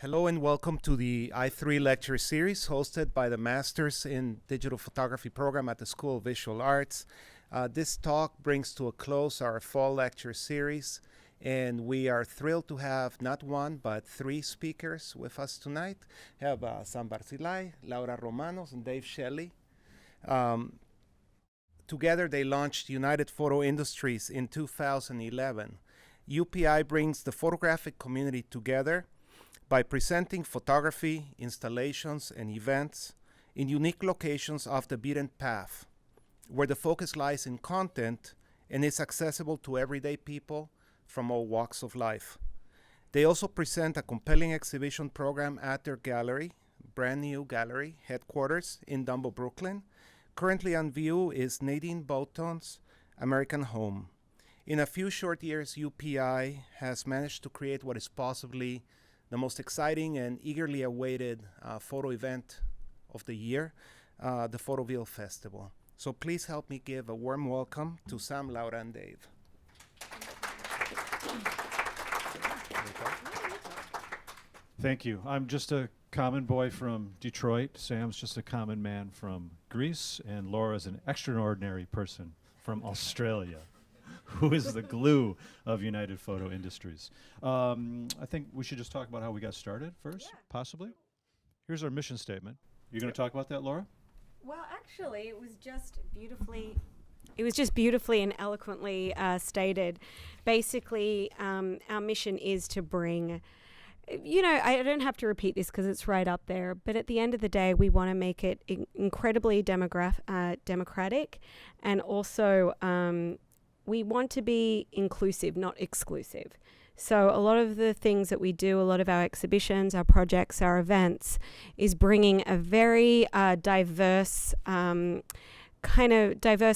Hello and welcome to the I3 lecture series hosted by the Masters in Digital Photography program at the School of Visual Arts. This talk brings to a close our fall lecture series, and we are thrilled to have not one but three speakers with us tonight. We have Sam Barzilai, Laura Romanos, and Dave Shelley. Together they launched United Photo Industries in 2011. UPI brings the photographic community together by presenting photography, installations, and events in unique locations off the beaten path, where the focus lies in content and is accessible to everyday people from all walks of life. They also present a compelling exhibition program at their gallery, brand new gallery headquarters in Dumbo, Brooklyn. Currently on view is Nadine Bouton's American Home. In a few short years, UPI has managed to create what is possibly the most exciting and eagerly awaited photo event of the year, the Photoville Festival. So please help me give a warm welcome to Sam, Laura, and Dave. Thank you. I'm just a common boy from Detroit. Sam's just a common man from Greece. And Laura's an extraordinary person from Australia, who is the glue of United Photo Industries. I think we should just talk about how we got started first, possibly. Here's our mission statement. You're going to talk about that, Laura? Well, actually, it was just beautifully and eloquently stated. Basically, our mission is to bring, I don't have to repeat this because it's right up there, but at the end of the day, we want to make it incredibly democratic, and also we want to be inclusive, not exclusive. So a lot of the things that we do, a lot of our exhibitions, our projects, our events, is bringing a very diverse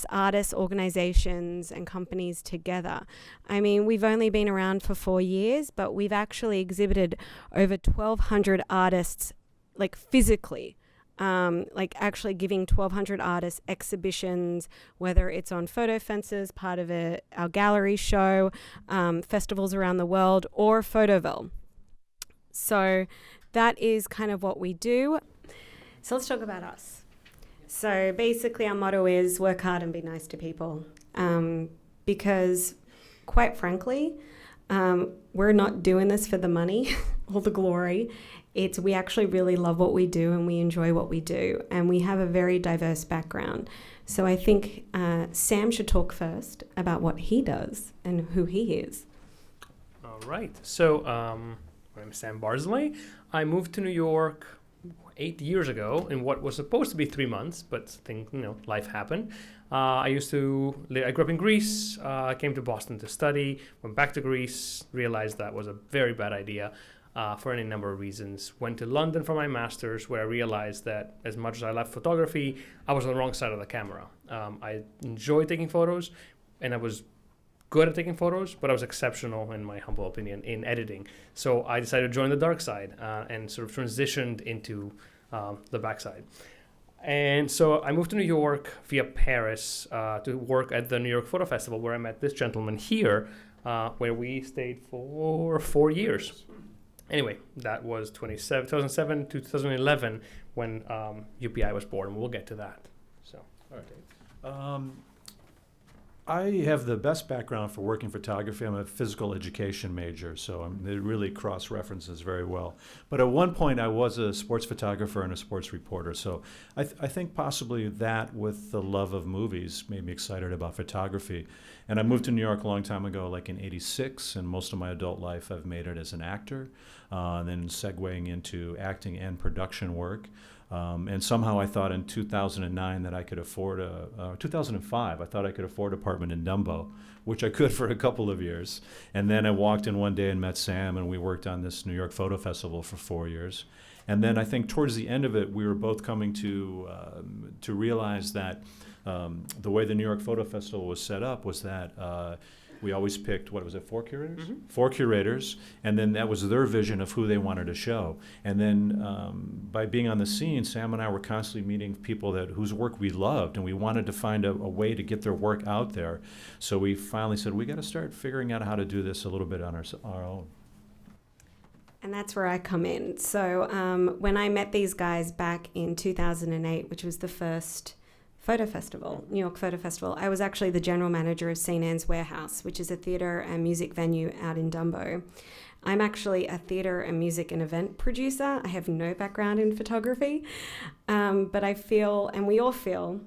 artists, organizations, and companies together. I mean, we've only been around for 4 years, but we've actually exhibited over 1,200 artists, like physically. Actually giving 1,200 artists exhibitions, whether it's on photo fences, part of our gallery show, festivals around the world, or Photoville. So that is kind of what we do. So let's talk about us. So basically our motto is work hard and be nice to people, because quite frankly, we're not doing this for the money or the glory. We actually really love what we do and we enjoy what we do, and we have a very diverse background. So I think Sam should talk first about what he does and who he is. All right. So my name is Sam Barzilai. I moved to New York 8 years ago in what was supposed to be 3 months, but life happened. I grew up in Greece. I came to Boston to study, went back to Greece, realized that was a very bad idea. For any number of reasons. Went to London for my master's, where I realized that as much as I loved photography, I was on the wrong side of the camera. I enjoyed taking photos, and I was good at taking photos, but I was exceptional, in my humble opinion, in editing. So I decided to join the dark side and sort of transitioned into the backside. And so I moved to New York via Paris to work at the New York Photo Festival, where I met this gentleman here, where we stayed for 4 years. Anyway, that was 2007 to 2011 when UPI was born, and we'll get to that. So, all right. I have the best background for working photography. I'm a physical education major, so it really cross-references very well. But at one point, I was a sports photographer and a sports reporter, so I think possibly that, with the love of movies, made me excited about photography. And I moved to New York a long time ago, like in '86, and most of my adult life I've made it as an actor, and then segueing into acting and production work. And somehow I thought in 2009 that I could afford 2005, I thought I could afford an apartment in Dumbo, which I could for a couple of years. And then I walked in one day and met Sam, and we worked on this New York Photo Festival for 4 years. And then I think towards the end of it, we were both coming to realize that the way the New York Photo Festival was set up was that we always picked, 4 curators? Mm-hmm. 4 curators, and then that was their vision of who they wanted to show. And then by being on the scene, Sam and I were constantly meeting people whose work we loved, and we wanted to find a way to get their work out there. So we finally said, we got to start figuring out how to do this a little bit on our own. And that's where I come in. So when I met these guys back in 2008, which was the first photo festival, New York Photo Festival, I was actually the general manager of St. Anne's Warehouse, which is a theatre and music venue out in Dumbo. I'm actually a theatre and music and event producer. I have no background in photography, but I feel, and we all feel,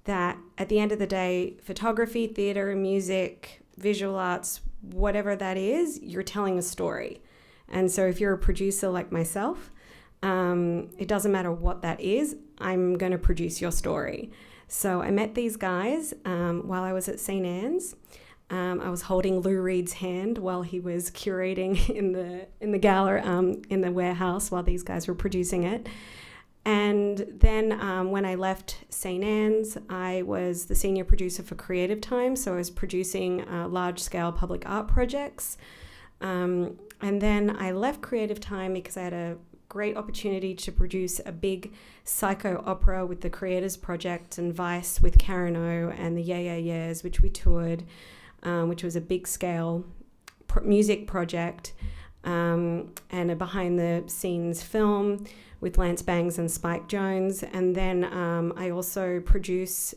that at the end of the day, photography, theatre and music, visual arts, whatever that is, you're telling a story. And so if you're a producer like myself, it doesn't matter what that is, I'm going to produce your story. So I met these guys while I was at St. Anne's. I was holding Lou Reed's hand while he was curating in the gallery, in the warehouse while these guys were producing it. And then when I left St. Anne's, I was the senior producer for Creative Time. So I was producing large-scale public art projects. And then I left Creative Time because I had a great opportunity to produce a big psycho opera with the Creators Project and Vice with Karen O and the Yeah Yeah Yeahs, which we toured, which was a big scale music project, and a behind the scenes film with Lance Bangs and Spike Jones. And then I also produce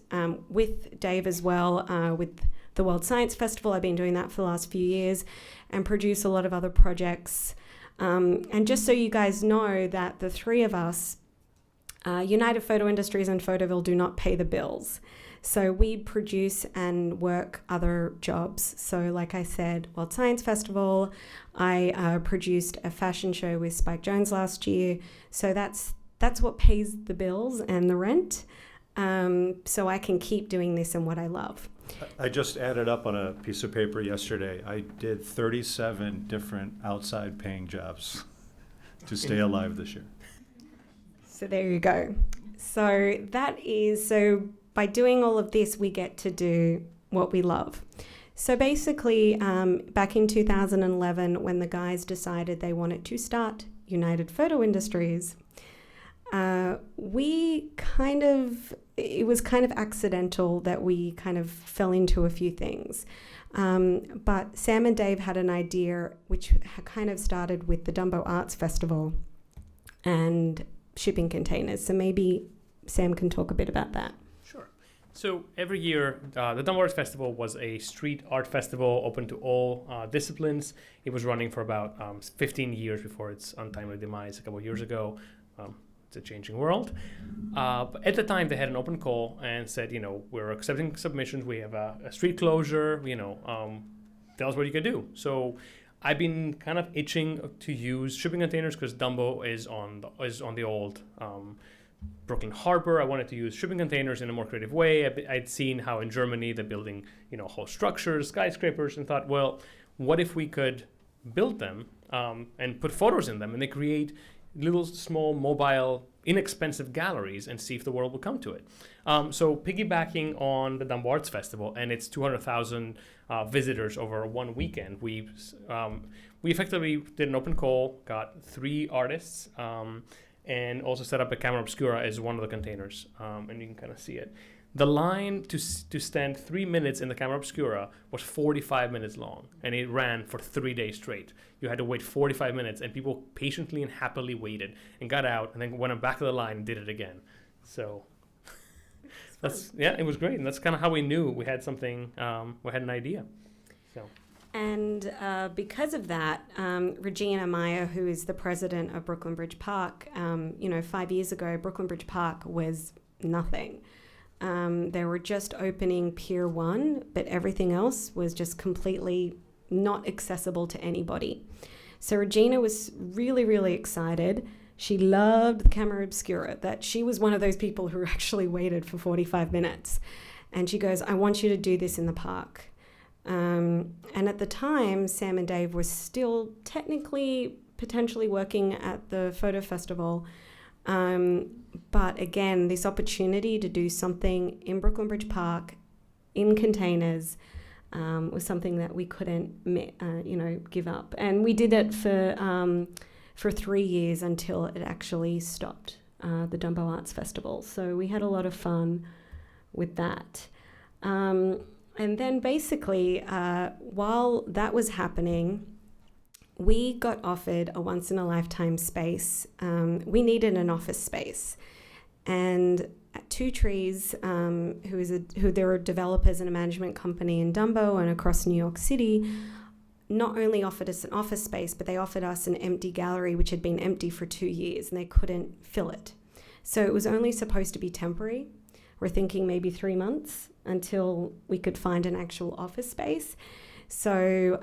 with Dave as well with the World Science Festival. I've been doing that for the last few years and produce a lot of other projects. And just so you guys know that the three of us, United Photo Industries and Photoville do not pay the bills. So we produce and work other jobs. So like I said, World Science Festival, I produced a fashion show with Spike Jones last year. So that's what pays the bills and the rent. So I can keep doing this and what I love. I just added up on a piece of paper yesterday. I did 37 different outside paying jobs to stay alive this year. So there you go. So by doing all of this, we get to do what we love. So basically, back in 2011, when the guys decided they wanted to start United Photo Industries, it was kind of accidental that we kind of fell into a few things. But Sam and Dave had an idea which kind of started with the Dumbo Arts Festival and shipping containers. So maybe Sam can talk a bit about that. Sure. So every year, the Dumbo Arts Festival was a street art festival open to all disciplines. It was running for about 15 years before its untimely demise a couple of years ago. It's a changing world. But at the time, they had an open call and said, we're accepting submissions. We have a street closure, tell us what you can do. So I've been kind of itching to use shipping containers because Dumbo is on the old Brooklyn Harbor. I wanted to use shipping containers in a more creative way. I'd seen how in Germany they're building, whole structures, skyscrapers, and thought, well, what if we could build them and put photos in them, and they create little small mobile inexpensive galleries and see if the world will come to it. So piggybacking on the Dumbo Arts Festival and its 200,000 visitors over one weekend, we effectively did an open call, got 3 artists, and also set up a camera obscura as one of the containers, and you can kind of see it. The line to stand 3 minutes in the camera obscura was 45 minutes long, and it ran for 3 days straight. You had to wait 45 minutes, and people patiently and happily waited and got out, and then went back to the line and did it again. So it was great, and that's kind of how we knew we had something, we had an idea. So. And because of that, Regina Meyer, who is the president of Brooklyn Bridge Park, 5 years ago, Brooklyn Bridge Park was nothing. They were just opening Pier 1, but everything else was just completely not accessible to anybody. So Regina was really, really excited. She loved the camera obscura, that she was one of those people who actually waited for 45 minutes. And she goes, I want you to do this in the park. And at the time, Sam and Dave were still technically, potentially working at the photo festival. But again, this opportunity to do something in Brooklyn Bridge Park, in containers, was something that we couldn't, give up. And we did it for 3 years until it actually stopped, the Dumbo Arts Festival. So we had a lot of fun with that. And then basically, while that was happening, we got offered a once-in-a-lifetime space. We needed an office space. And Two Trees, who there are developers and a management company in Dumbo and across New York City, not only offered us an office space, but they offered us an empty gallery which had been empty for 2 years, and they couldn't fill it. So it was only supposed to be temporary. We're thinking maybe 3 months until we could find an actual office space. So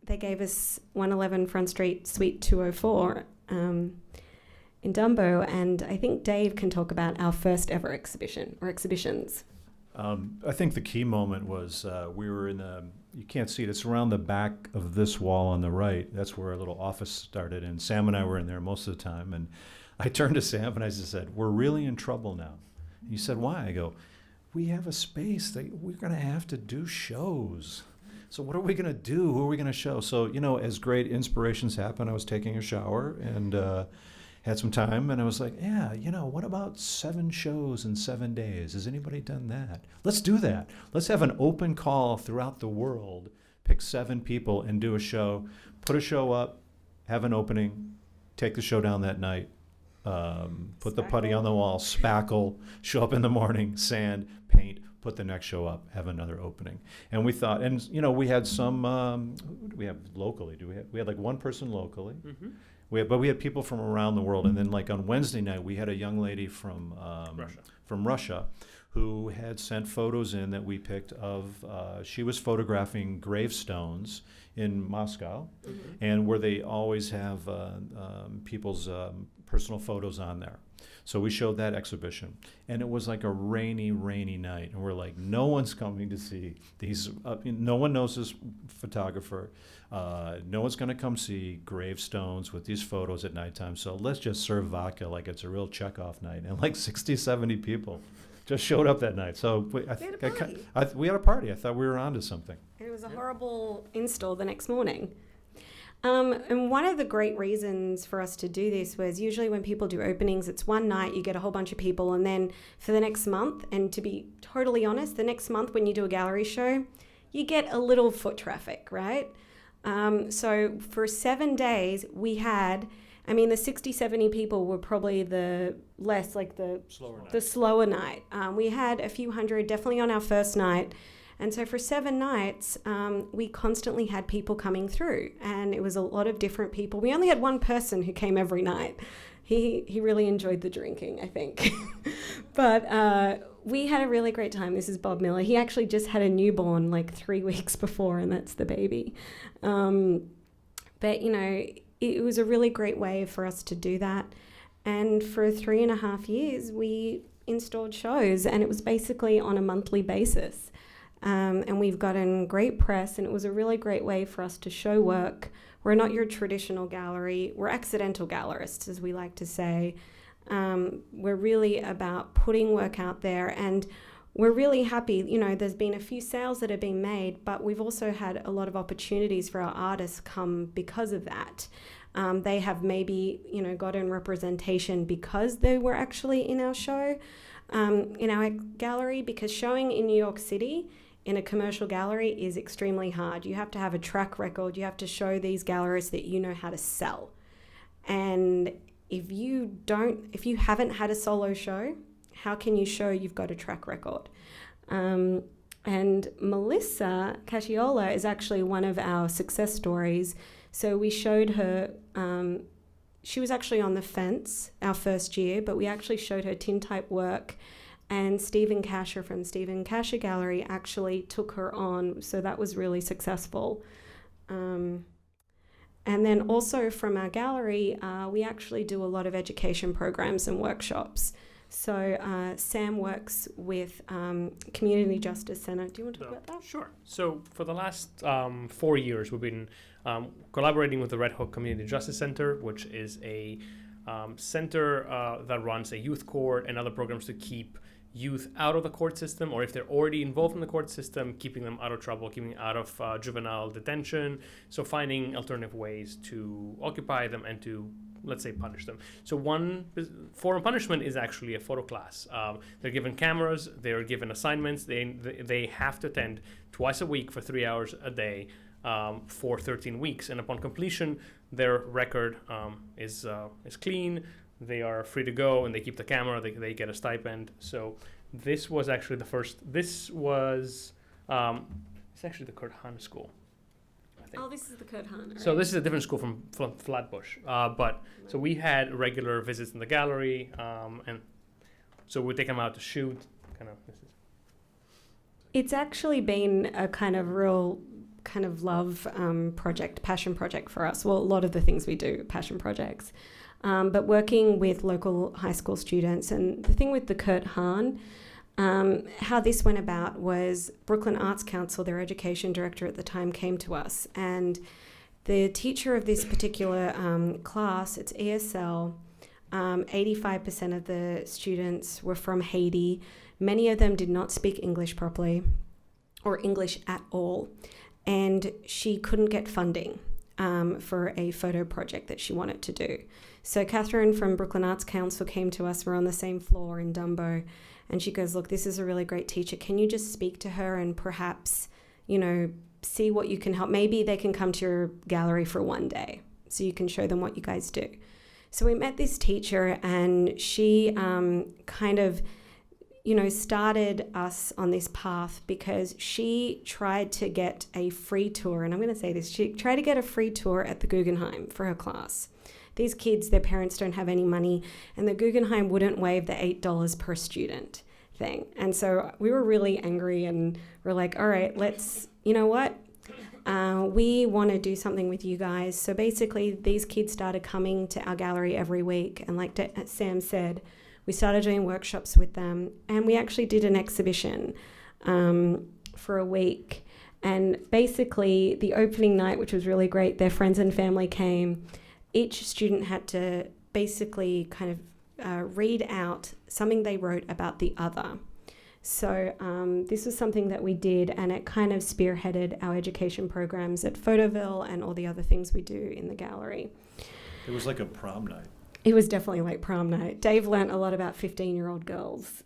they gave us 111 Front Street, Suite 204 in Dumbo, and I think Dave can talk about our first ever exhibition or exhibitions. I think the key moment was we were in the, you can't see it, it's around the back of this wall on the right. That's where our little office started, and Sam and I were in there most of the time. And I turned to Sam and I just said, we're really in trouble now. He said, why? I go, we have a space that we're going to have to do shows. So what are we going to do? Who are we going to show? So, you know, as great inspirations happen, I was taking a shower and had some time, and I was like, yeah, you know, what about 7 shows in 7 days? Has anybody done that? Let's do that. Let's have an open call throughout the world, pick 7 people and do a show, put a show up, have an opening, take the show down that night, put the putty on the wall, spackle, show up in the morning, sand, paint, put the next show up, have another opening. And we thought, and you know, we had some, who do we have locally? We had like one person locally. Mm-hmm. But we had people from around the world. And then like on Wednesday night, we had a young lady from Russia who had sent photos in that we picked of, she was photographing gravestones in Moscow, and where they always have people's personal photos on there. So we showed that exhibition, and it was like a rainy night, and we're like, no one's coming to see these, no one knows this photographer, no one's gonna come see gravestones with these photos at nighttime, so let's just serve vodka like it's a real Chekhov night. And like 60, 70 people just showed up that night. So we had a party. I thought we were onto something. It was a horrible install the next morning. And one of the great reasons for us to do this was usually when people do openings, it's one night, you get a whole bunch of people, and then for the next month, and to be totally honest, the next month when you do a gallery show, you get a little foot traffic, right? So for 7 days, we had, I mean, the 60, 70 people were probably the less, like the slower night. We had a few hundred, definitely on our first night. And so for 7 nights, we constantly had people coming through, and it was a lot of different people. We only had one person who came every night. He really enjoyed the drinking, I think. But we had a really great time. This is Bob Miller. He actually just had a newborn like 3 weeks before, and that's the baby. But, you know, it was a really great way for us to do that. And for 3.5 years, we installed shows, and it was basically on a monthly basis. And we've gotten great press, and it was a really great way for us to show work. We're not your traditional gallery. We're accidental gallerists, as we like to say. We're really about putting work out there, and we're really happy. You know, there's been a few sales that have been made, but we've also had a lot of opportunities for our artists come because of that. They have maybe, you know, gotten representation because they were actually in our show, in our gallery, because showing in New York City in a commercial gallery is extremely hard. You have to have a track record. You have to show these gallerists that you know how to sell. And if you haven't had a solo show, how can you show you've got a track record? And Melissa Casciola is actually one of our success stories. So we showed her, she was actually on the fence our first year, but we actually showed her tintype work, and Stephen Kasher from Stephen Kasher Gallery actually took her on, so that was really successful. And then also from our gallery, we actually do a lot of education programs and workshops. So Sam works with Community Justice Center. Do you want to talk about that? Sure. So for the last 4 years, we've been collaborating with the Red Hook Community Justice Center, which is a center that runs a youth court and other programs to keep youth out of the court system, or if they're already involved in the court system, keeping them out of trouble, keeping them out of juvenile detention. So finding alternative ways to occupy them and to, let's say, punish them. So one form of punishment is actually a photo class. They're given cameras, they're given assignments, they have to attend twice a week for 3 hours a day for 13 weeks. And upon completion, their record is clean. They are free to go, and they keep the camera. They get a stipend. So this was actually the first. This was it's actually the Kurt Hahn School. Oh, this is the Kurt Hahn. So this is a different school from Flatbush. So we had regular visits in the gallery, and so we take them out to shoot. It's actually been a kind of real kind of love project, passion project for us. Well, a lot of the things we do, passion projects. But working with local high school students, and the thing with the Kurt Hahn, how this went about was Brooklyn Arts Council, their education director at the time, came to us, and the teacher of this particular class, it's ESL, 85% of the students were from Haiti. Many of them did not speak English properly or English at all, and she couldn't get funding for a photo project that she wanted to do. So Catherine from Brooklyn Arts Council came to us. We're on the same floor in Dumbo, and she goes, look, this is a really great teacher. Can you just speak to her and perhaps, see what you can help? Maybe they can come to your gallery for one day so you can show them what you guys do. So we met this teacher, and she kind of, started us on this path because she tried to get a free tour. And I'm going to say this, she tried to get a free tour at the Guggenheim for her class. These kids, their parents don't have any money, and the Guggenheim wouldn't waive the $8 per student thing. And so we were really angry, and we're like, all right, you know what? We want to do something with you guys. So basically, these kids started coming to our gallery every week. And like Sam said, we started doing workshops with them. And we actually did an exhibition for a week. And basically, the opening night, which was really great, their friends and family came. Each student had to basically kind of read out something they wrote about the other. So this was something that we did, and it kind of spearheaded our education programs at Photoville and all the other things we do in the gallery. It was like a prom night. It was definitely like prom night. Dave learnt a lot about 15-year-old girls.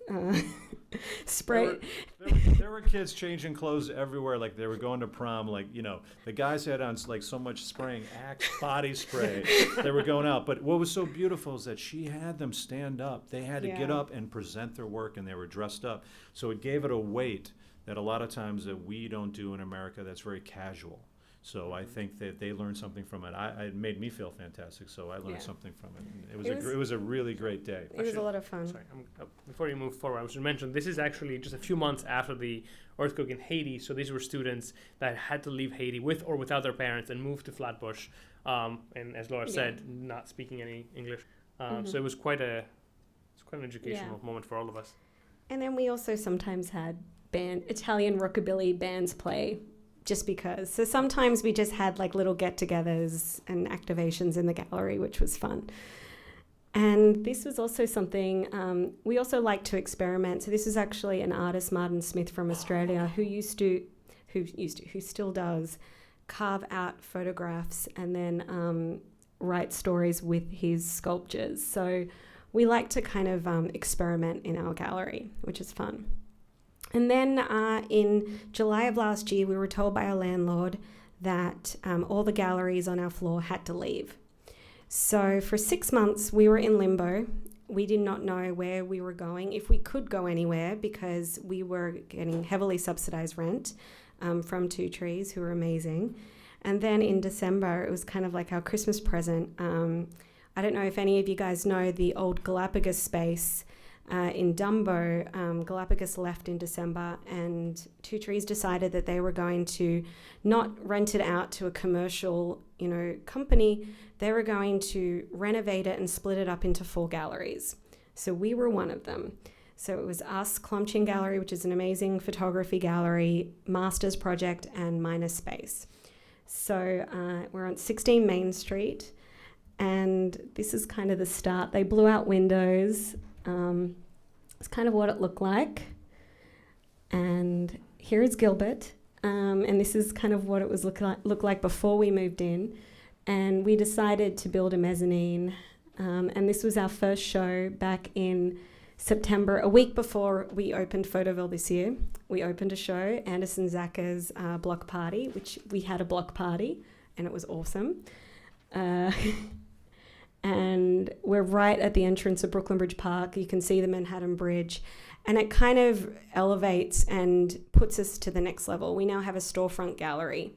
There were kids changing clothes everywhere, like they were going to prom. The guys had on like so much spraying Axe body spray. They were going out. But what was so beautiful is that she had them stand up. They had to get up and present their work, and they were dressed up. So it gave it a weight that a lot of times that we don't do in America. That's very casual. So I think that they learned something from it. It made me feel fantastic, so I learned something from it. It was a really great day. It was a lot of fun. Sorry, before you move forward, I was going to mention this is actually just a few months after the earthquake in Haiti. So these were students that had to leave Haiti with or without their parents and move to Flatbush. And as Laura said, not speaking any English. So it was quite an educational moment for all of us. And then we also sometimes had Italian rockabilly bands play. Just because. So sometimes we just had like little get-togethers and activations in the gallery, which was fun. And this was also something, we also like to experiment. So this is actually an artist, Martin Smith from Australia, who still does, carve out photographs and then write stories with his sculptures. So we like to kind of experiment in our gallery, which is fun. And then in July of last year, we were told by our landlord that all the galleries on our floor had to leave. So for 6 months, we were in limbo. We did not know where we were going, if we could go anywhere, because we were getting heavily subsidized rent from Two Trees, who were amazing. And then in December, it was kind of like our Christmas present. I don't know if any of you guys know the old Galapagos space in Dumbo. Galapagos left in December, and Two Trees decided that they were going to not rent it out to a commercial, company. They were going to renovate it and split it up into 4 galleries. So we were one of them. So it was us, Klumchin Gallery, which is an amazing photography gallery, Masters Project, and Minus Space. So we're on 16 Main Street, and this is kind of the start. They blew out windows. It's kind of what it looked like. And here is Gilbert. And this is kind of what it was look like before we moved in. And we decided to build a mezzanine. And this was our first show back in September, a week before we opened Photoville this year, we opened a show, Anderson Zacker's Block Party, which we had a block party, and it was awesome. And we're right at the entrance of Brooklyn Bridge Park. You can see the Manhattan Bridge, and it kind of elevates and puts us to the next level. We now have a storefront gallery.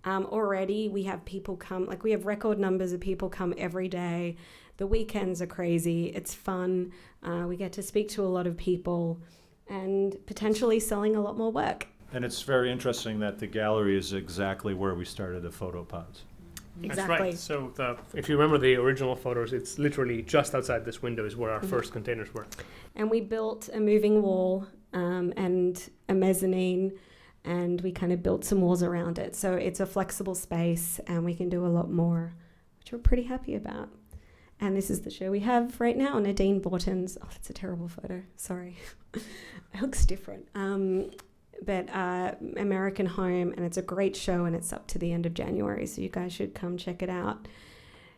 Already we have people come, like we have record numbers of people come every day. The weekends are crazy. It's fun. We get to speak to a lot of people and potentially selling a lot more work. And it's very interesting that the gallery is exactly where we started the photo pods. Exactly. That's right. So if you remember the original photos, it's literally just outside this window is where our first containers were. And we built a moving wall and a mezzanine, and we kind of built some walls around it. So it's a flexible space, and we can do a lot more, which we're pretty happy about. And this is the show we have right now, Nadine Borton's. Oh, that's a terrible photo. Sorry. It looks different. But American Home, and it's a great show, and it's up to the end of January, so you guys should come check it out.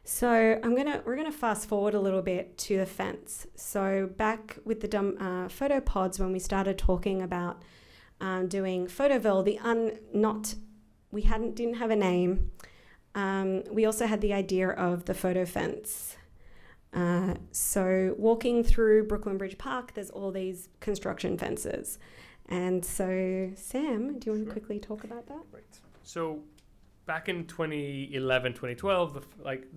So we're gonna fast forward a little bit to the fence. So back with the photo pods, when we started talking about doing Photoville, didn't have a name. We also had the idea of the photo fence. So walking through Brooklyn Bridge Park, there's all these construction fences. And so, Sam, do you want to quickly talk about that? Right. So back in 2011, 2012,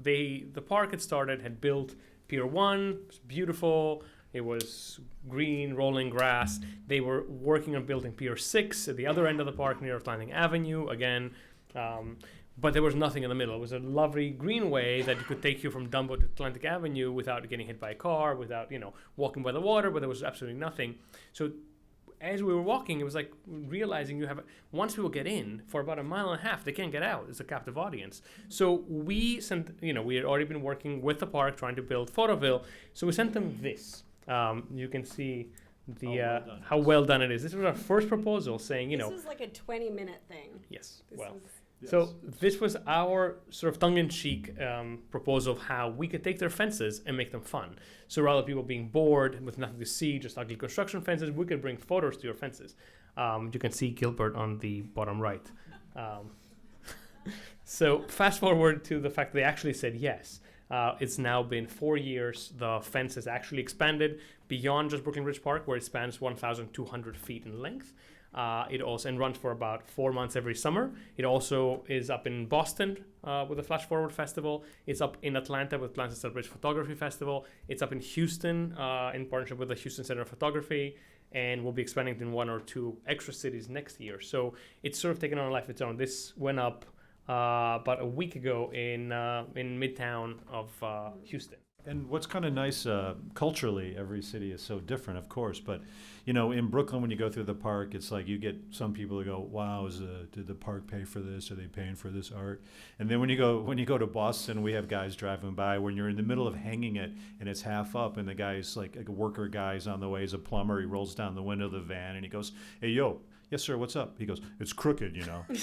the park had built Pier 1. It was beautiful. It was green, rolling grass. They were working on building Pier 6 at the other end of the park near Atlantic Avenue again. But there was nothing in the middle. It was a lovely greenway that could take you from Dumbo to Atlantic Avenue without getting hit by a car, without, walking by the water, but there was absolutely nothing. So as we were walking, it was like realizing once people get in for about a mile and a half, they can't get out. It's a captive audience. So we sent, we had already been working with the park trying to build Photoville. So we sent them this. You can see how well done it is. This was our first proposal saying, This was like a 20-minute thing. Yes. So this was our sort of tongue-in-cheek proposal of how we could take their fences and make them fun. So rather than people being bored with nothing to see, just ugly construction fences, we could bring photos to your fences. You can see Gilbert on the bottom right. So fast forward to the fact that they actually said yes. It's now been 4 years. The fence has actually expanded beyond just Brooklyn Bridge Park, where it spans 1,200 feet in length. It also runs for about 4 months every summer. It also is up in Boston with the Flash Forward Festival. It's up in Atlanta with Atlanta Celebration Photography Festival. It's up in Houston in partnership with the Houston Center of Photography, and we'll be expanding in 1 or 2 extra cities next year. So it's sort of taken on a life of its own. This went up about a week ago in Midtown of Houston. And what's kind of nice, culturally, every city is so different, of course. But, in Brooklyn, when you go through the park, it's like you get some people who go, wow, did the park pay for this? Are they paying for this art? And then when you go to Boston, we have guys driving by when you're in the middle of hanging it and it's half up and the guy's like a worker guy's on the way, he's a plumber. He rolls down the window of the van and he goes, hey, yo. Yes, sir, what's up? He goes, it's crooked,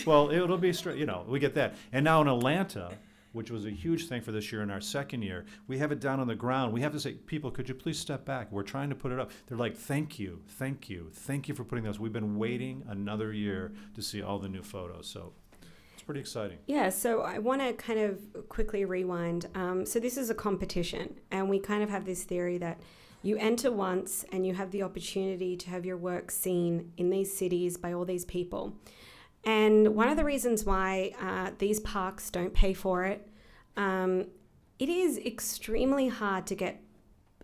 Well, it'll be straight, we get that. And now in Atlanta, which was a huge thing for this year in our second year, we have it down on the ground. We have to say, people, could you please step back? We're trying to put it up. They're like, thank you for putting those. We've been waiting another year to see all the new photos. So it's pretty exciting. Yeah, so I want to kind of quickly rewind. So this is a competition, and we kind of have this theory that you enter once and you have the opportunity to have your work seen in these cities by all these people. And one of the reasons why these parks don't pay for it, it is extremely hard to get,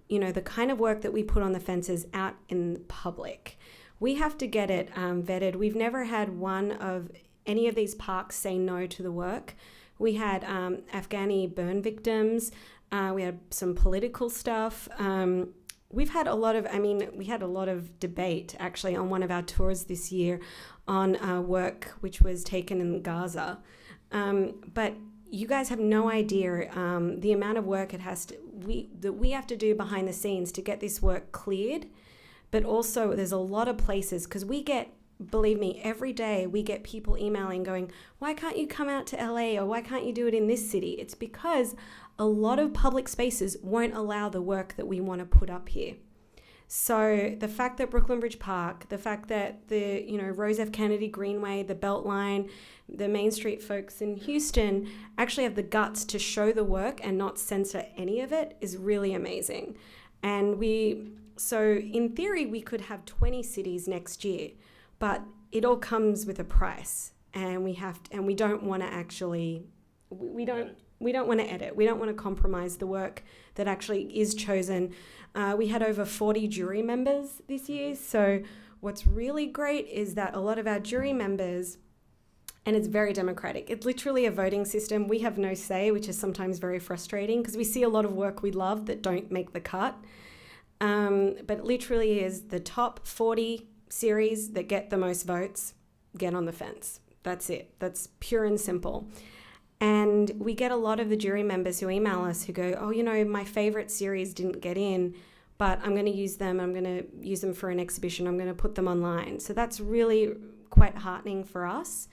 the kind of work that we put on the fences out in public. We have to get it vetted. We've never had one of any of these parks say no to the work. We had Afghani burn victims. We had some political stuff. We've had a lot of debate actually on one of our tours this year on work which was taken in Gaza. But you guys have no idea the amount of work that we have to do behind the scenes to get this work cleared. But also there's a lot of places, because believe me, every day we get people emailing going, why can't you come out to LA, or why can't you do it in this city? It's because a lot of public spaces won't allow the work that we want to put up here. So the fact that Brooklyn Bridge Park, the fact that the, Rose F. Kennedy Greenway, the Beltline, the Main Street folks in Houston actually have the guts to show the work and not censor any of it is really amazing. And so in theory, we could have 20 cities next year, but it all comes with a price, and we don't want to actually, we don't want to edit. We don't want to compromise the work that actually is chosen. We had over 40 jury members this year. So what's really great is that a lot of our jury members, and it's very democratic. It's literally a voting system. We have no say, which is sometimes very frustrating because we see a lot of work we love that don't make the cut. But literally is the top 40 series that get the most votes get on the fence. That's it. That's pure and simple. And we get a lot of the jury members who email us who go, oh, my favorite series didn't get in, but I'm going to use them. I'm going to use them for an exhibition. I'm going to put them online. So that's really quite heartening for us.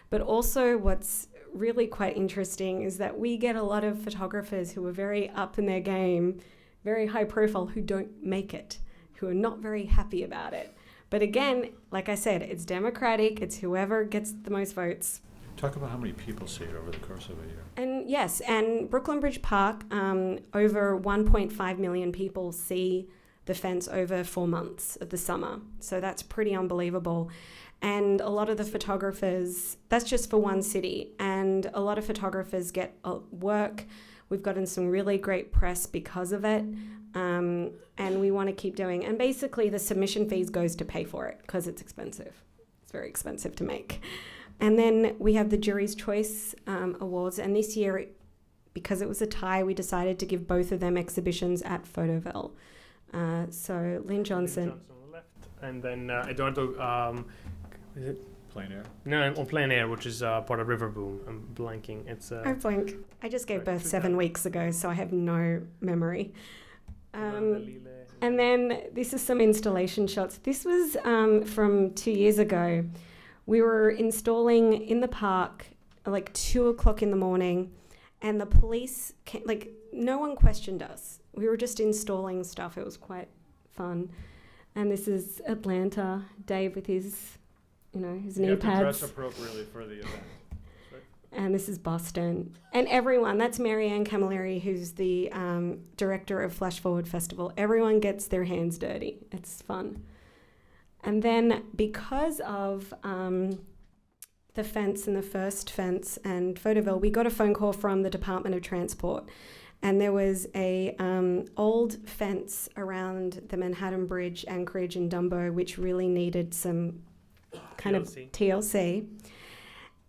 But also what's really quite interesting is that we get a lot of photographers who are very up in their game, very high profile, who don't make it, who are not very happy about it. But again, like I said, it's democratic. It's whoever gets the most votes. Talk about how many people see it over the course of a year. And yes, and Brooklyn Bridge Park, over 1.5 million people see the fence over 4 months of the summer. So that's pretty unbelievable. And a lot of the photographers, that's just for one city, and a lot of photographers get work. We've gotten some really great press because of it, and we want to keep doing. And basically the submission fees goes to pay for it because it's expensive. It's very expensive to make. And then we have the Jury's Choice Awards, and this year, because it was a tie, we decided to give both of them exhibitions at Photoville. So Lynn Johnson on the left, and then Eduardo, is it? Plein air. No, on Plein Air, which is part of Riverboom. I'm blanking. It's I blank. I just gave birth 7 weeks ago, so I have no memory. And then this is some installation shots. This was from 2 years ago. We were installing in the park like 2 o'clock in the morning, and the police came, no one questioned us. We were just installing stuff. It was quite fun. And this is Atlanta, Dave with his, his knee pads. You have to dress appropriately for the event. And this is Boston. And everyone, that's Marianne Camilleri, who's the director of Flash Forward Festival. Everyone gets their hands dirty. It's fun. And then because of the fence and the first fence and Photoville, we got a phone call from the Department of Transport. And there was a old fence around the Manhattan Bridge, Anchorage and Dumbo, which really needed some kind of TLC.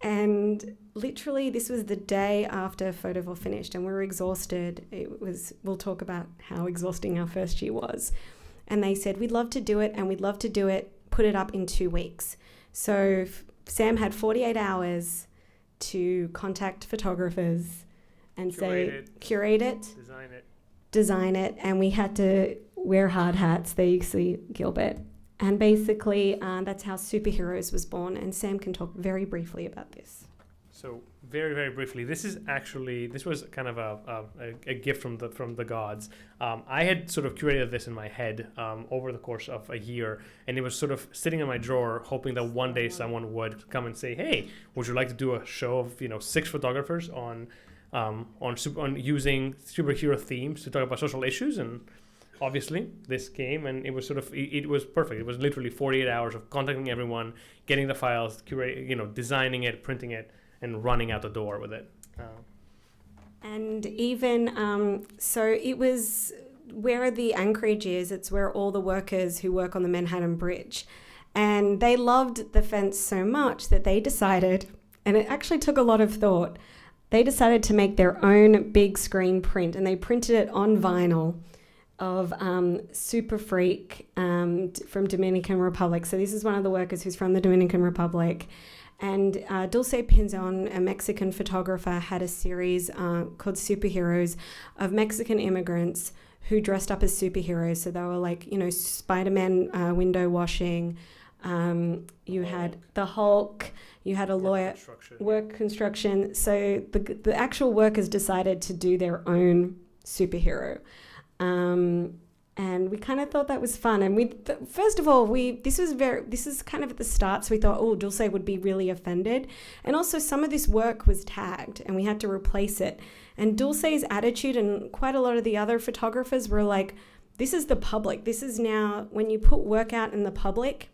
And literally this was the day after Photoville finished, and we were exhausted. We'll talk about how exhausting our first year was. And they said, we'd love to do it, and we'd love to do it, put it up in 2 weeks. So Sam had 48 hours to contact photographers and curate it, design it, and we had to wear hard hats. There you see Gilbert. And basically, that's how Superheroes was born, and Sam can talk very briefly about this. So very, very briefly, this was kind of a gift from the gods. I had sort of curated this in my head over the course of a year, and it was sort of sitting in my drawer, hoping that one day someone would come and say, "Hey, would you like to do a show of 6 photographers on using superhero themes to talk about social issues?" And obviously, this came, and it was it was perfect. It was literally 48 hours of contacting everyone, getting the files, designing it, printing it, and running out the door with it. And even, so it was where the Anchorage is, it's where all the workers who work on the Manhattan Bridge. And they loved the fence so much that they decided, and it actually took a lot of thought, they decided to make their own big screen print, and they printed it on vinyl of Super Freak from Dominican Republic. So this is one of the workers who's from the Dominican Republic. And Dulce Pinzon, a Mexican photographer, had a series called Superheroes of Mexican immigrants who dressed up as superheroes. So they were Spider-Man window washing. You had the Hulk. You had a lawyer, work construction. So the actual workers decided to do their own superhero. And we kind of thought that was fun. And first of all, this is kind of at the start. So we thought, oh, Dulce would be really offended. And also some of this work was tagged and we had to replace it. And Dulce's attitude and quite a lot of the other photographers were like, this is the public. This is now, when you put work out in the public,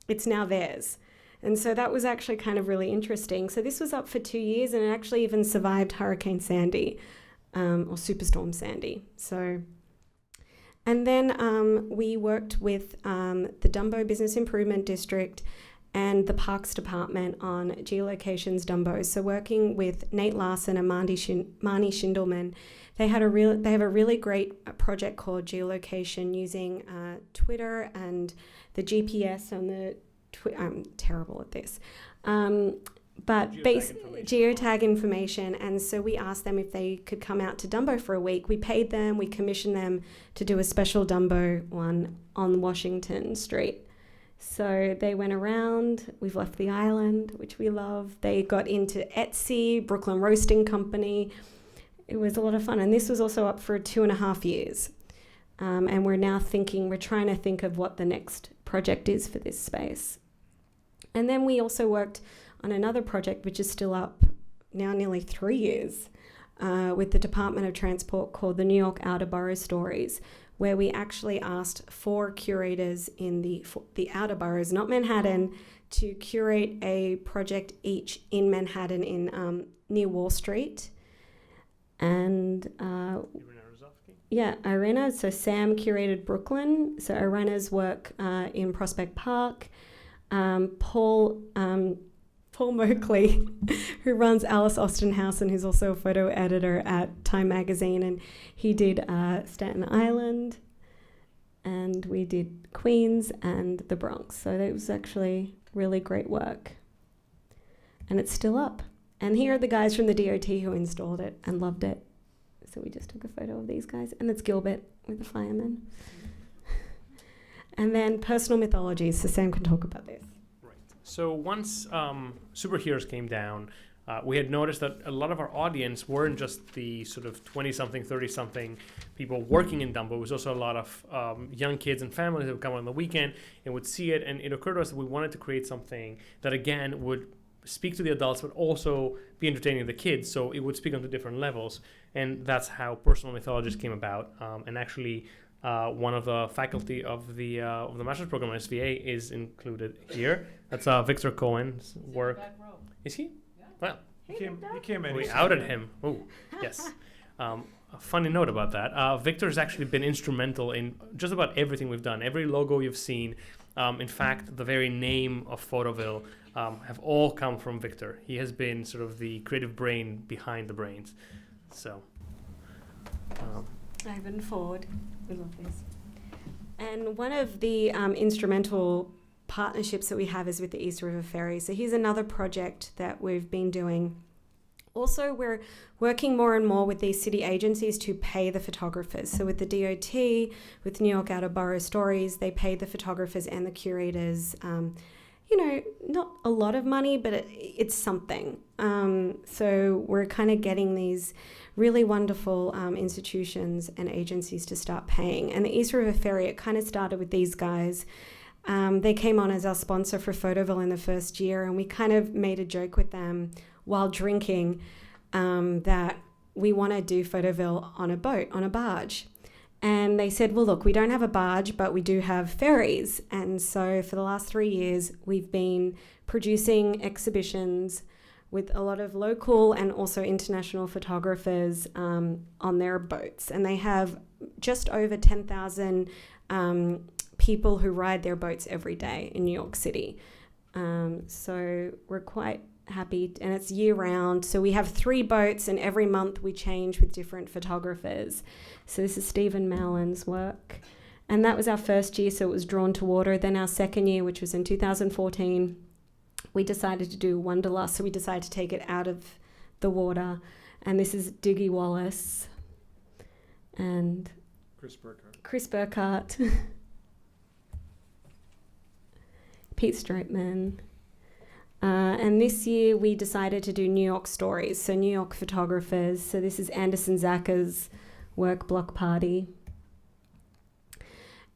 it's now theirs. And so that was actually kind of really interesting. So this was up for 2 years and it actually even survived Hurricane Sandy, or Superstorm Sandy. So... And then we worked with the Dumbo Business Improvement District and the Parks Department on Geolocations Dumbo. So working with Nate Larson and Marnie Schindelman, they have a really great project called Geolocation using Twitter and the GPS on the... I'm terrible at this. But geotag information. And so we asked them if they could come out to Dumbo for a week. We paid them, we commissioned them to do a special Dumbo one on Washington Street. So they went around, we've left the island, which we love. They got into Etsy, Brooklyn Roasting Company. It was a lot of fun. And this was also up for 2.5 years. And we're trying to think of what the next project is for this space. And then we also worked on another project which is still up now nearly 3 years with the Department of Transport called the New York Outer Borough Stories, where we actually asked 4 curators in the outer boroughs, not Manhattan, to curate a project each in Manhattan in near Wall Street. And Irina. So Sam curated Brooklyn. So Irina's work in Prospect Park. Paul Moakley, who runs Alice Austin House and who's also a photo editor at Time Magazine, and he did Staten Island, and we did Queens and the Bronx. So that was actually really great work. And it's still up. And here are the guys from the DOT who installed it and loved it. So we just took a photo of these guys, and it's Gilbert with the firemen. And then personal mythologies, so Sam can talk about this. So once Superheroes came down, we had noticed that a lot of our audience weren't just the sort of 20-something, 30-something people working in Dumbo. It was also a lot of young kids and families that would come on the weekend and would see it. And it occurred to us that we wanted to create something that, again, would speak to the adults but also be entertaining to the kids. So it would speak on 2 different levels. And that's how Personal Mythologies came about. And actually... one of the faculty of the master's program at SVA is included here. That's Victor Cohen's work. Is he? Yeah. Well, he came in. We outed him. Oh, yes. A funny note about that. Victor's actually been instrumental in just about everything we've done. Every logo you've seen. In fact, the very name of Photoville have all come from Victor. He has been sort of the creative brain behind the brains. So. Ivan Ford. We love this. And one of the instrumental partnerships that we have is with the East River Ferry. So here's another project that we've been doing. Also, we're working more and more with these city agencies to pay the photographers. So with the DOT, with New York Outer Borough Stories, they pay the photographers and the curators, not a lot of money, but it's something. So we're kind of getting these really wonderful institutions and agencies to start paying. And the East River Ferry, it kind of started with these guys. They came on as our sponsor for Photoville in the first year, and we kind of made a joke with them while drinking that we want to do Photoville on a boat, on a barge. And they said, well, look, we don't have a barge, but we do have ferries. And so for the last 3 years, we've been producing exhibitions with a lot of local and also international photographers on their boats. And they have just over 10,000 people who ride their boats every day in New York City. So we're quite happy, and it's year round. So we have 3 boats, and every month we change with different photographers. So this is Stephen Mallon's work. And that was our first year, so it was Drawn to Water. Then our second year, which was in 2014, we decided to do Wanderlust, so we decided to take it out of the water. And this is Diggy Wallace and Chris Burkhardt, Pete Strootman. And this year we decided to do New York stories, so New York photographers. So this is Anderson Zacker's work, Block Party.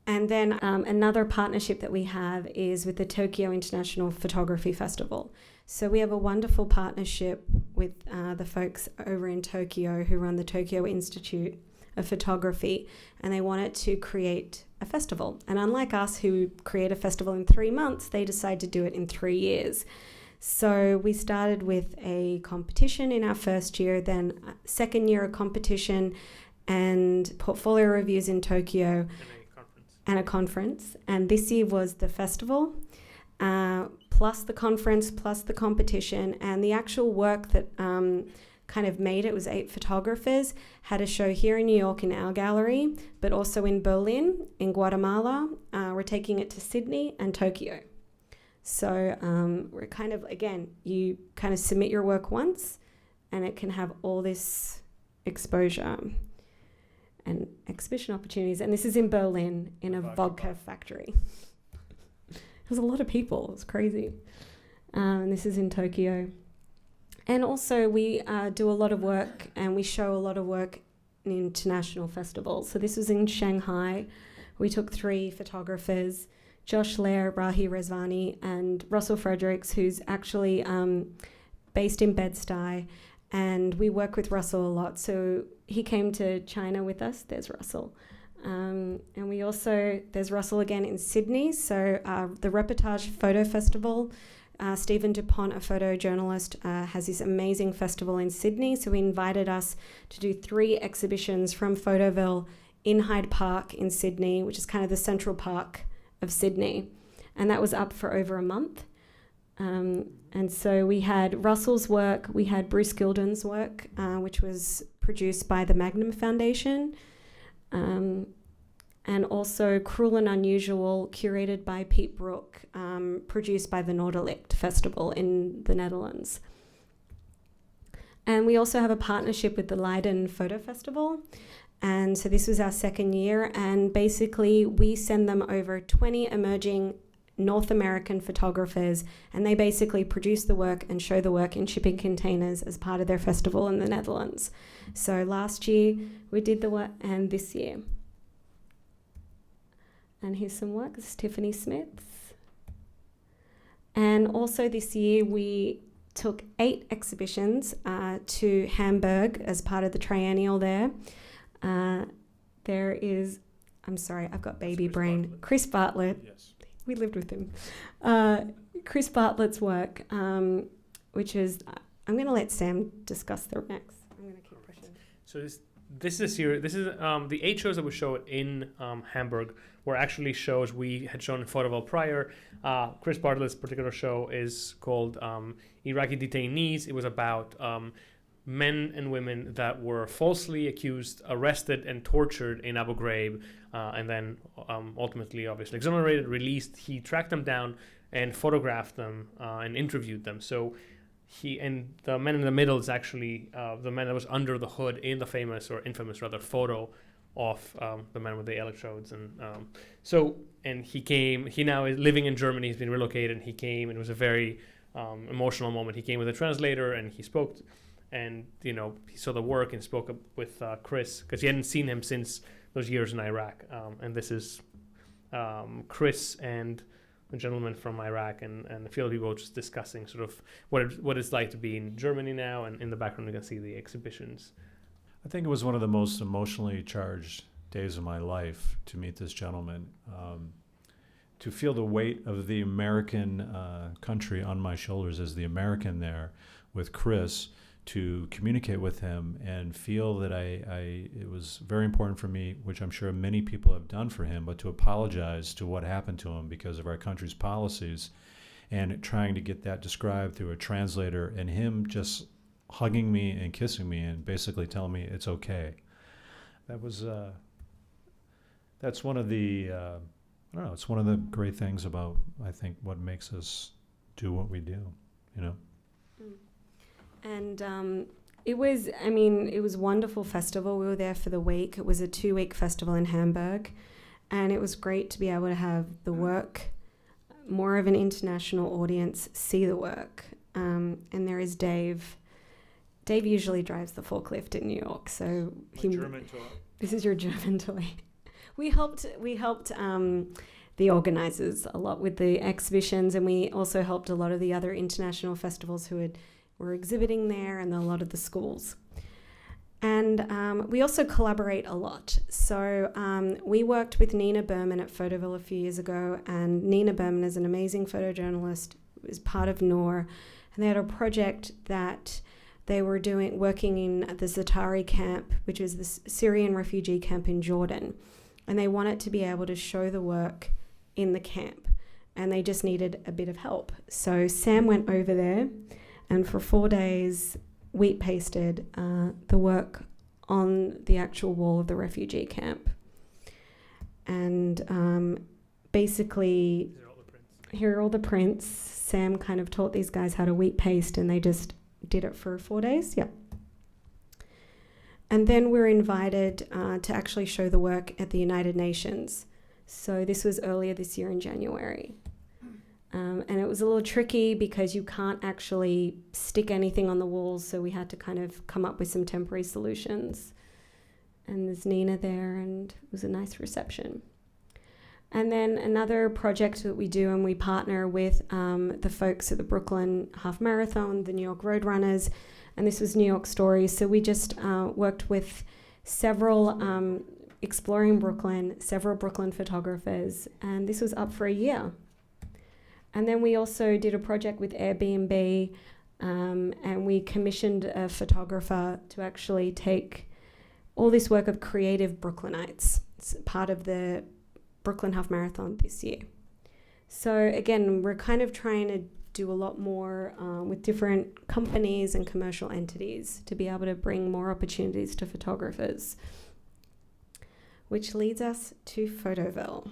And then another partnership that we have is with the Tokyo International Photography Festival. So we have a wonderful partnership with the folks over in Tokyo who run the Tokyo Institute of Photography, and they wanted to create a festival. And unlike us, who create a festival in 3 months, they decide to do it in 3 years. So we started with a competition in our first year, then second year a competition and portfolio reviews in Tokyo and a conference. And this year was the festival, plus the conference, plus the competition, and the actual work that kind of made it was 8 photographers, had a show here in New York in our gallery, but also in Berlin, in Guatemala. We're taking it to Sydney and Tokyo. So we're kind of, again, you kind of submit your work once and it can have all this exposure and exhibition opportunities. And this is in Berlin in a vodka factory. There's a lot of people. It's crazy. And this is in Tokyo. And also we do a lot of work and we show a lot of work in international festivals. So this was in Shanghai. We took 3 photographers, Josh Lair, Rahi Rezvani, and Russell Fredericks, who's actually based in Bed-Stuy. And we work with Russell a lot. So he came to China with us. There's Russell. And we also, there's Russell again in Sydney. So the Reportage Photo Festival, Stephen Dupont, a photojournalist, has this amazing festival in Sydney. So he invited us to do 3 exhibitions from Photoville in Hyde Park in Sydney, which is kind of the central park of Sydney. And that was up for over a month. And so we had Russell's work, we had Bruce Gilden's work, which was produced by the Magnum Foundation, and also Cruel and Unusual, curated by Pete Brook, produced by the Noorderlicht Festival in the Netherlands. And we also have a partnership with the Leiden Photo Festival. And so this was our second year, and basically we send them over 20 emerging North American photographers, and they basically produce the work and show the work in shipping containers as part of their festival in the Netherlands. So last year we did the work, and this year. And here's some work. This is Tiffany Smith's. And also this year we took 8 exhibitions to Hamburg as part of the triennial there. There is, I'm sorry, I've got baby brain. Bartlett. Chris Bartlett. Yes. We lived with him. Chris Bartlett's work, which is, I'm going to let Sam discuss the next. I'm going to keep pushing. So this is a series. This is the 8 shows that we showed in Hamburg were actually shows we had shown in Photoville prior. Chris Bartlett's particular show is called Iraqi Detainees. It was about men and women that were falsely accused, arrested, and tortured in Abu Ghraib, and then ultimately, obviously, exonerated, released. He tracked them down and photographed them and interviewed them. So he, and the man in the middle is actually the man that was under the hood in the famous, or infamous rather, photo of the man with the electrodes. And and he now is living in Germany. He's been relocated, and he came, and it was a very emotional moment. He came with a translator, and he spoke. And, he saw the work and spoke with Chris, because he hadn't seen him since those years in Iraq. And this is Chris and a gentleman from Iraq and a few other people just discussing sort of what it's like to be in Germany now. And in the background, you can see the exhibitions. I think it was one of the most emotionally charged days of my life to meet this gentleman, to feel the weight of the American country on my shoulders as the American there with Chris, to communicate with him and feel that it was very important for me, which I'm sure many people have done for him, but to apologize to what happened to him because of our country's policies, and trying to get that described through a translator, and him just hugging me and kissing me and basically telling me it's okay. That was, that's one of the, it's one of the great things about, I think, what makes us do what we do, And it was a wonderful festival. We were there for the week. It was a 2-week festival in Hamburg, and it was great to be able to have the work, more of an international audience, see the work. And there is Dave. Dave usually drives the forklift in New York, so German toy. This is your German toy. We helped the organisers a lot with the exhibitions, and we also helped a lot of the other international festivals who were exhibiting there, and a lot of the schools. And we also collaborate a lot. So we worked with Nina Berman at Photoville a few years ago, and Nina Berman is an amazing photojournalist, is part of Noor, and they had a project that they were working in the Zatari camp, which is the Syrian refugee camp in Jordan. And they wanted to be able to show the work in the camp, and they just needed a bit of help. So Sam went over there, and for 4 days, wheat pasted the work on the actual wall of the refugee camp. And basically, here are all the prints. Sam kind of taught these guys how to wheat paste, and they just did it for 4 days. Yeah. And then we're invited to actually show the work at the United Nations. So this was earlier this year in January. And it was a little tricky because you can't actually stick anything on the walls, so we had to kind of come up with some temporary solutions. And there's Nina there, and it was a nice reception. And then another project that we do, and we partner with the folks at the Brooklyn Half Marathon, the New York Roadrunners, and this was New York Stories. So we just worked with several, exploring Brooklyn, several Brooklyn photographers, and this was up for a year. And then we also did a project with Airbnb, and we commissioned a photographer to actually take all this work of creative Brooklynites. It's part of the Brooklyn Half Marathon this year. So again, we're kind of trying to do a lot more with different companies and commercial entities to be able to bring more opportunities to photographers, which leads us to Photoville.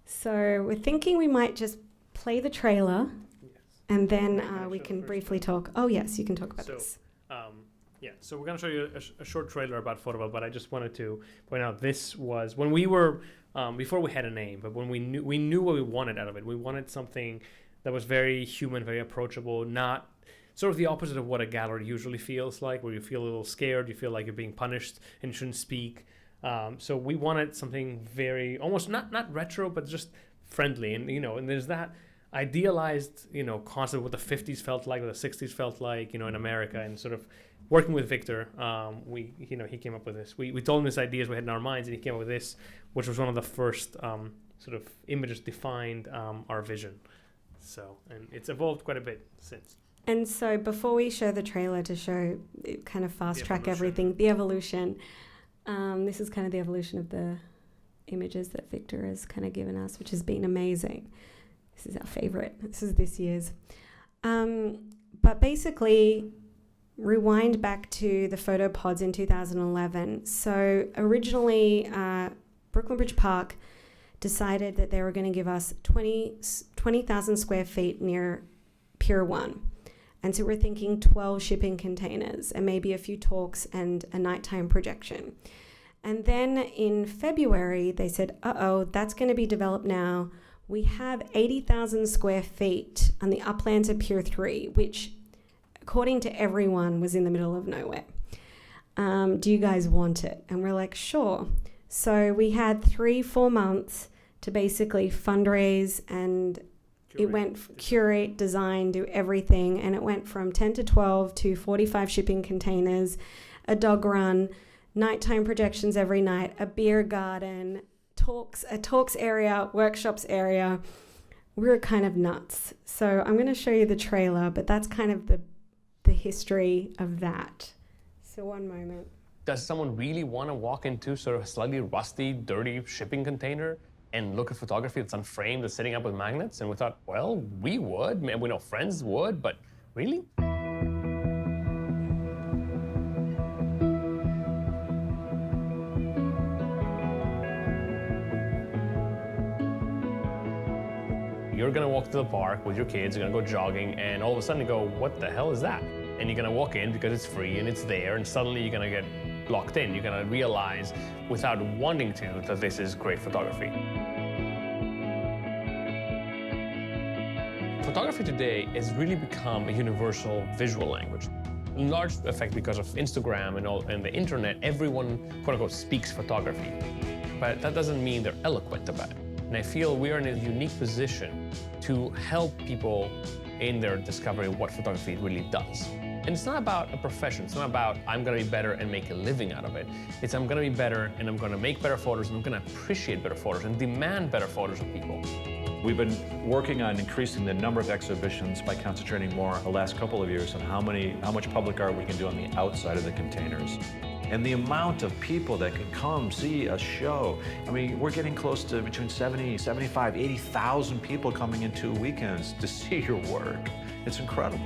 So we're thinking we might just play the trailer, and then we can briefly talk. Oh yes, you can talk about this. So we're going to show you a short trailer about Photoville, but I just wanted to point out this was when we were, before we had a name, but when we knew what we wanted out of it. We wanted something that was very human, very approachable, not sort of the opposite of what a gallery usually feels like, where you feel a little scared, you feel like you're being punished and you shouldn't speak. So we wanted something very, almost not retro, but just friendly. And, and there's that idealized, concept of what the 50s felt like, what the 60s felt like, in America, and sort of working with Victor, he came up with this. We told him this ideas we had in our minds, and he came up with this, which was one of the first sort of images defined our vision. So, and it's evolved quite a bit since. And so before we show the trailer to show, kind of fast track everything, the evolution, this is kind of the evolution of the images that Victor has kind of given us, which has been amazing. This is our favorite. This is this year's. But basically, rewind back to the photo pods in 2011. So originally, Brooklyn Bridge Park decided that they were going to give us 20,000 square feet near Pier 1. And so we're thinking 12 shipping containers and maybe a few talks and a nighttime projection. And then in February, they said, that's going to be developed now. We have 80,000 square feet on the uplands of Pier 3, which, according to everyone, was in the middle of nowhere. Do you guys want it? And we're like, sure. So we had 3-4 months to basically fundraise, and it went curate, design, do everything. And it went from 10 to 12 to 45 shipping containers, a dog run, nighttime projections every night, a beer garden, a talks area, workshops area. We were kind of nuts. So I'm going to show you the trailer, but that's kind of the history of that. So one moment. Does someone really want to walk into sort of a slightly rusty, dirty shipping container and look at photography that's unframed, that's sitting up with magnets? And we thought, well, we would. Maybe we know friends would, but really? You're gonna walk to the park with your kids, you're gonna go jogging, and all of a sudden you go, what the hell is that? And you're gonna walk in because it's free and it's there, and suddenly you're gonna get locked in. You're gonna realize, without wanting to, that this is great photography. Photography today has really become a universal visual language. In large effect because of Instagram and the internet, everyone, quote unquote, speaks photography. but that doesn't mean they're eloquent about it. And I feel we are in a unique position to help people in their discovery of what photography really does. And it's not about a profession. It's not about I'm gonna be better and make a living out of it. It's I'm gonna be better and I'm gonna make better photos and I'm gonna appreciate better photos and demand better photos of people. We've been working on increasing the number of exhibitions by concentrating more the last couple of years on how much public art we can do on the outside of the containers. And the amount of people that can come see a show. I mean, we're getting close to between 70, 75, 80,000 people coming in 2 weekends to see your work. It's incredible.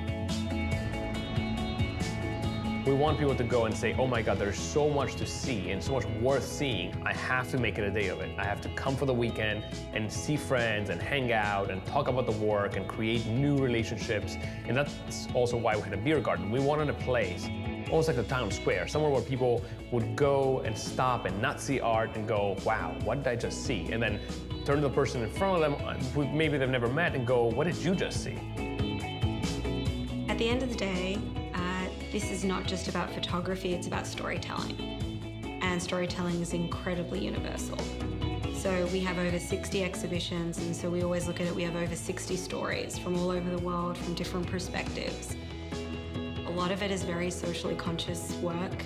We want people to go and say, oh my God, there's so much to see and so much worth seeing. I have to make it a day of it. I have to come for the weekend and see friends and hang out and talk about the work and create new relationships. And that's also why we had a beer garden. We wanted a place, almost like the town square, somewhere where people would go and stop and not see art and go, wow, what did I just see? And then turn to the person in front of them who maybe they've never met and go, what did you just see? At the end of the day, this is not just about photography, it's about storytelling. And storytelling is incredibly universal. So we have over 60 exhibitions, and so we always look at it, we have over 60 stories from all over the world, from different perspectives. A lot of it is very socially conscious work.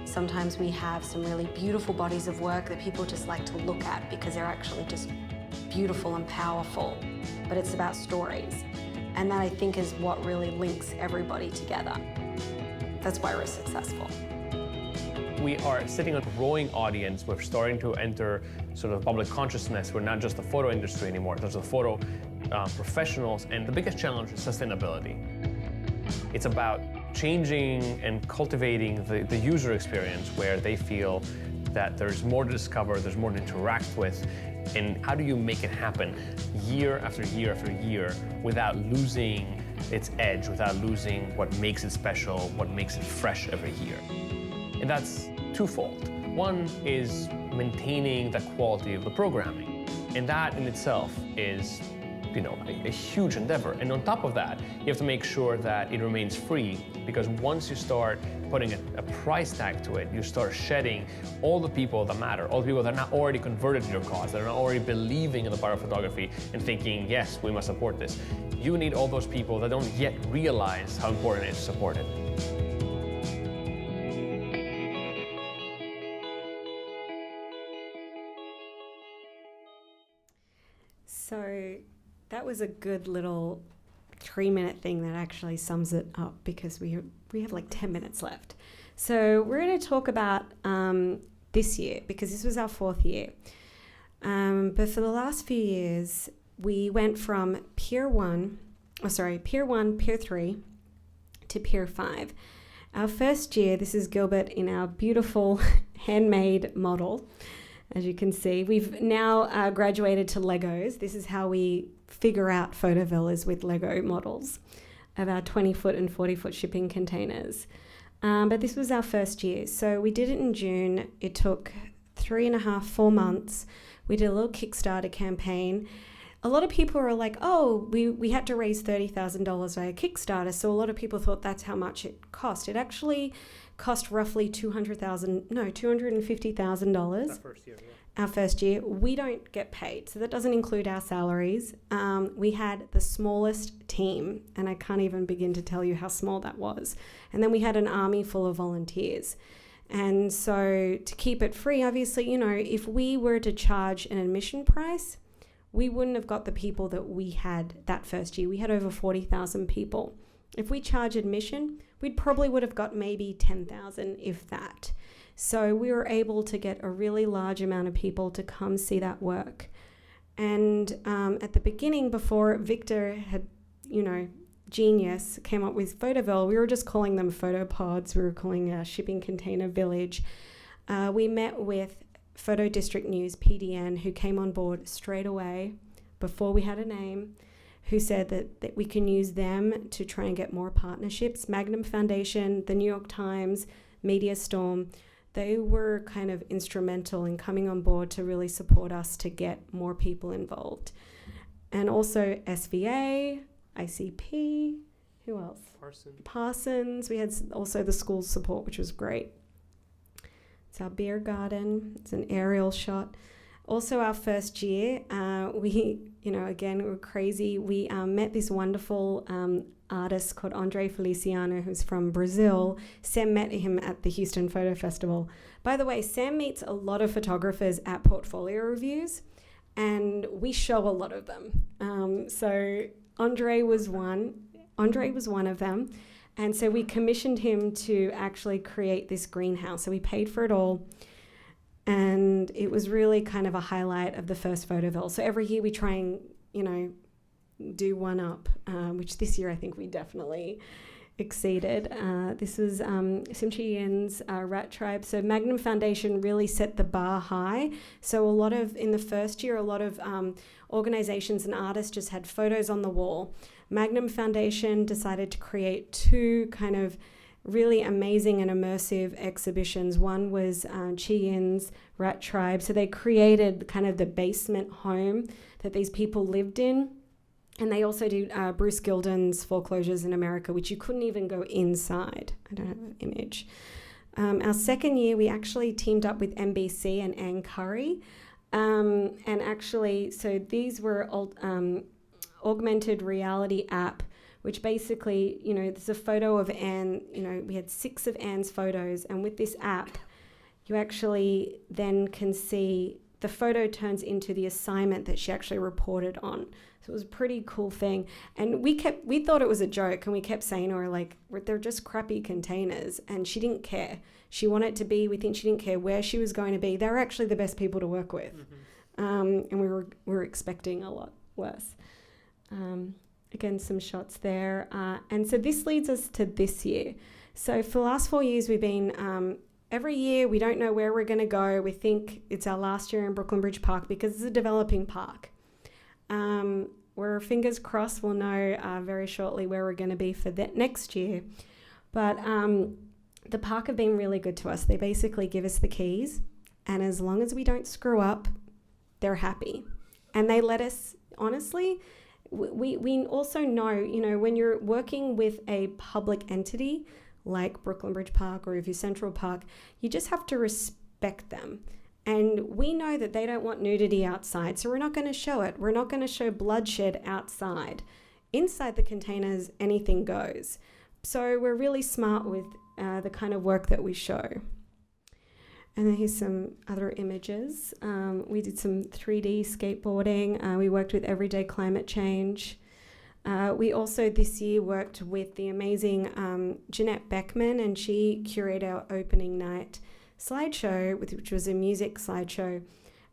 Sometimes we have some really beautiful bodies of work that people just like to look at because they're actually just beautiful and powerful. But it's about stories. And that, I think, is what really links everybody together. That's why we're successful. We are sitting on a growing audience. We're starting to enter sort of public consciousness. We're not just the photo industry anymore. There's the photo professionals, and the biggest challenge is sustainability. It's about changing and cultivating the user experience where they feel that there's more to discover, there's more to interact with, and how do you make it happen year after year after year without losing its edge, without losing what makes it special, what makes it fresh every year. And that's twofold. One is maintaining the quality of the programming. And that in itself is, a huge endeavor. And on top of that, you have to make sure that it remains free, because once you start putting a price tag to it, you start shedding all the people that matter, all the people that are not already converted to your cause, that are not already believing in the power of photography and thinking, yes, we must support this. You need all those people that don't yet realize how important it is to support it. So that was a good little 3-minute thing that actually sums it up, because we have like 10 minutes left. So we're going to talk about this year, because this was our 4th year. But for the last few years, we went from Pier 1, Pier 3 to Pier 5. Our first year, this is Gilbert in our beautiful handmade model. As you can see, we've now graduated to Legos. This is how we figure out photovillas, with Lego models of our 20-foot and 40-foot shipping containers. But this was our first year. So we did it in June. It took 4 months. We did a little Kickstarter campaign. A lot of people were like, oh, we had to raise $30,000 via Kickstarter. So a lot of people thought that's how much it cost. It actually cost roughly $250,000. Our first year, yeah. Our first year. We don't get paid, so that doesn't include our salaries. We had the smallest team, and I can't even begin to tell you how small that was. And then we had an army full of volunteers. And so to keep it free, obviously, if we were to charge an admission price, we wouldn't have got the people that we had that first year. We had over 40,000 people. If we charge admission, we probably would have got maybe 10,000, if that. So we were able to get a really large amount of people to come see that work. And at the beginning, before Victor had, genius, came up with Photoville, we were just calling them photopods. We were calling a shipping container village. We met with Photo District News, PDN, who came on board straight away before we had a name, who said that we can use them to try and get more partnerships. Magnum Foundation, the New York Times, Media Storm, they were kind of instrumental in coming on board to really support us to get more people involved. And also SVA, ICP, who else? Parsons. We had also the school support, which was great. It's our beer garden. It's an aerial shot. Also, our first year, we, again, we were crazy. We met this wonderful artist called Andre Feliciano, who's from Brazil. Sam met him at the Houston Photo Festival. By the way, Sam meets a lot of photographers at portfolio reviews, and we show a lot of them. So Andre was one of them. And so we commissioned him to actually create this greenhouse. So we paid for it all. And it was really kind of a highlight of the first Photoville. So every year we try and, do one up, which this year I think we definitely exceeded. This was Sim Chi Yin's Rat Tribe. So Magnum Foundation really set the bar high. So in the first year, a lot of organizations and artists just had photos on the wall. Magnum Foundation decided to create two kind of really amazing and immersive exhibitions. One was Chi Yin's Rat Tribe. So they created kind of the basement home that these people lived in. And they also did Bruce Gilden's Foreclosures in America, which you couldn't even go inside. I don't have an image. Our second year, we actually teamed up with NBC and Ann Curry. And actually, so these were augmented reality app, which basically, there's a photo of Anne, we had 6 of Anne's photos. And with this app, you actually then can see the photo turns into the assignment that she actually reported on. So it was a pretty cool thing. And we thought it was a joke, and we kept saying to her, they're just crappy containers. And she didn't care. She wanted to be, we think she didn't care where she was going to be. They were actually the best people to work with. Mm-hmm. And we were expecting a lot worse. Again, some shots there. And so this leads us to this year. So for the last 4 years, we've been, every year, we don't know where we're going to go. We think it's our last year in Brooklyn Bridge Park because it's a developing park. We're fingers crossed we'll know very shortly where we're going to be for that next year. But the park have been really good to us. They basically give us the keys, and as long as we don't screw up, they're happy. And they let us, honestly, we also know, when you're working with a public entity like Brooklyn Bridge Park or Riverview Central Park, you just have to respect them. And we know that they don't want nudity outside, so we're not going to show it. We're not going to show bloodshed outside. Inside the containers, anything goes. So we're really smart with the kind of work that we show. And then here's some other images. We did some 3D skateboarding. We worked with Everyday Climate Change. We also this year worked with the amazing Jeanette Beckman, and she curated our opening night slideshow, which was a music slideshow.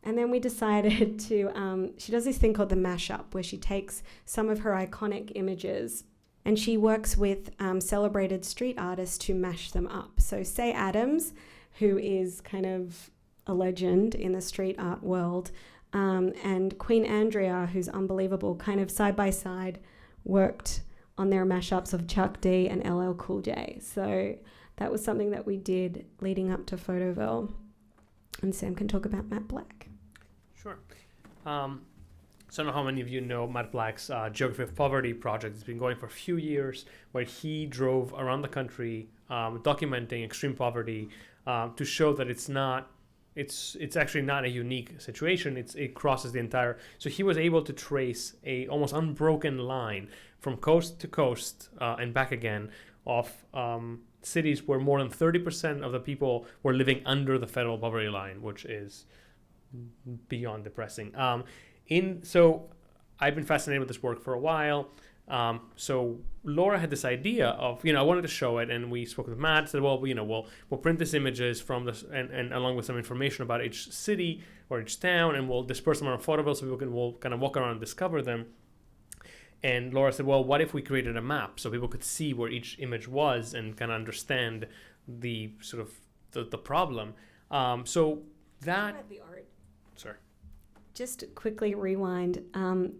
And then we decided to, she does this thing called the mashup, where she takes some of her iconic images and she works with celebrated street artists to mash them up. So Say Adams, who is kind of a legend in the street art world, and Queen Andrea, who's unbelievable, kind of side by side worked on their mashups of Chuck D and LL Cool J. So that was something that we did leading up to Photoville. And Sam can talk about Matt Black. Sure. So I don't know how many of you know Matt Black's Geography of Poverty project. It's been going for a few years, where he drove around the country documenting extreme poverty to show that it's actually not a unique situation. It crosses the entire. So he was able to trace a almost unbroken line from coast to coast and back again of cities where more than 30% of the people were living under the federal poverty line, which is beyond depressing. So I've been fascinated with this work for a while. So Laura had this idea of, I wanted to show it, and we spoke with Matt, said, well, we'll print these images from this, and along with some information about each city or each town, and we'll disperse them on Photoville so we'll kind of walk around and discover them. And Laura said, well, what if we created a map so people could see where each image was and kind of understand the sort of the problem? So that... The art. Sorry. Just quickly rewind.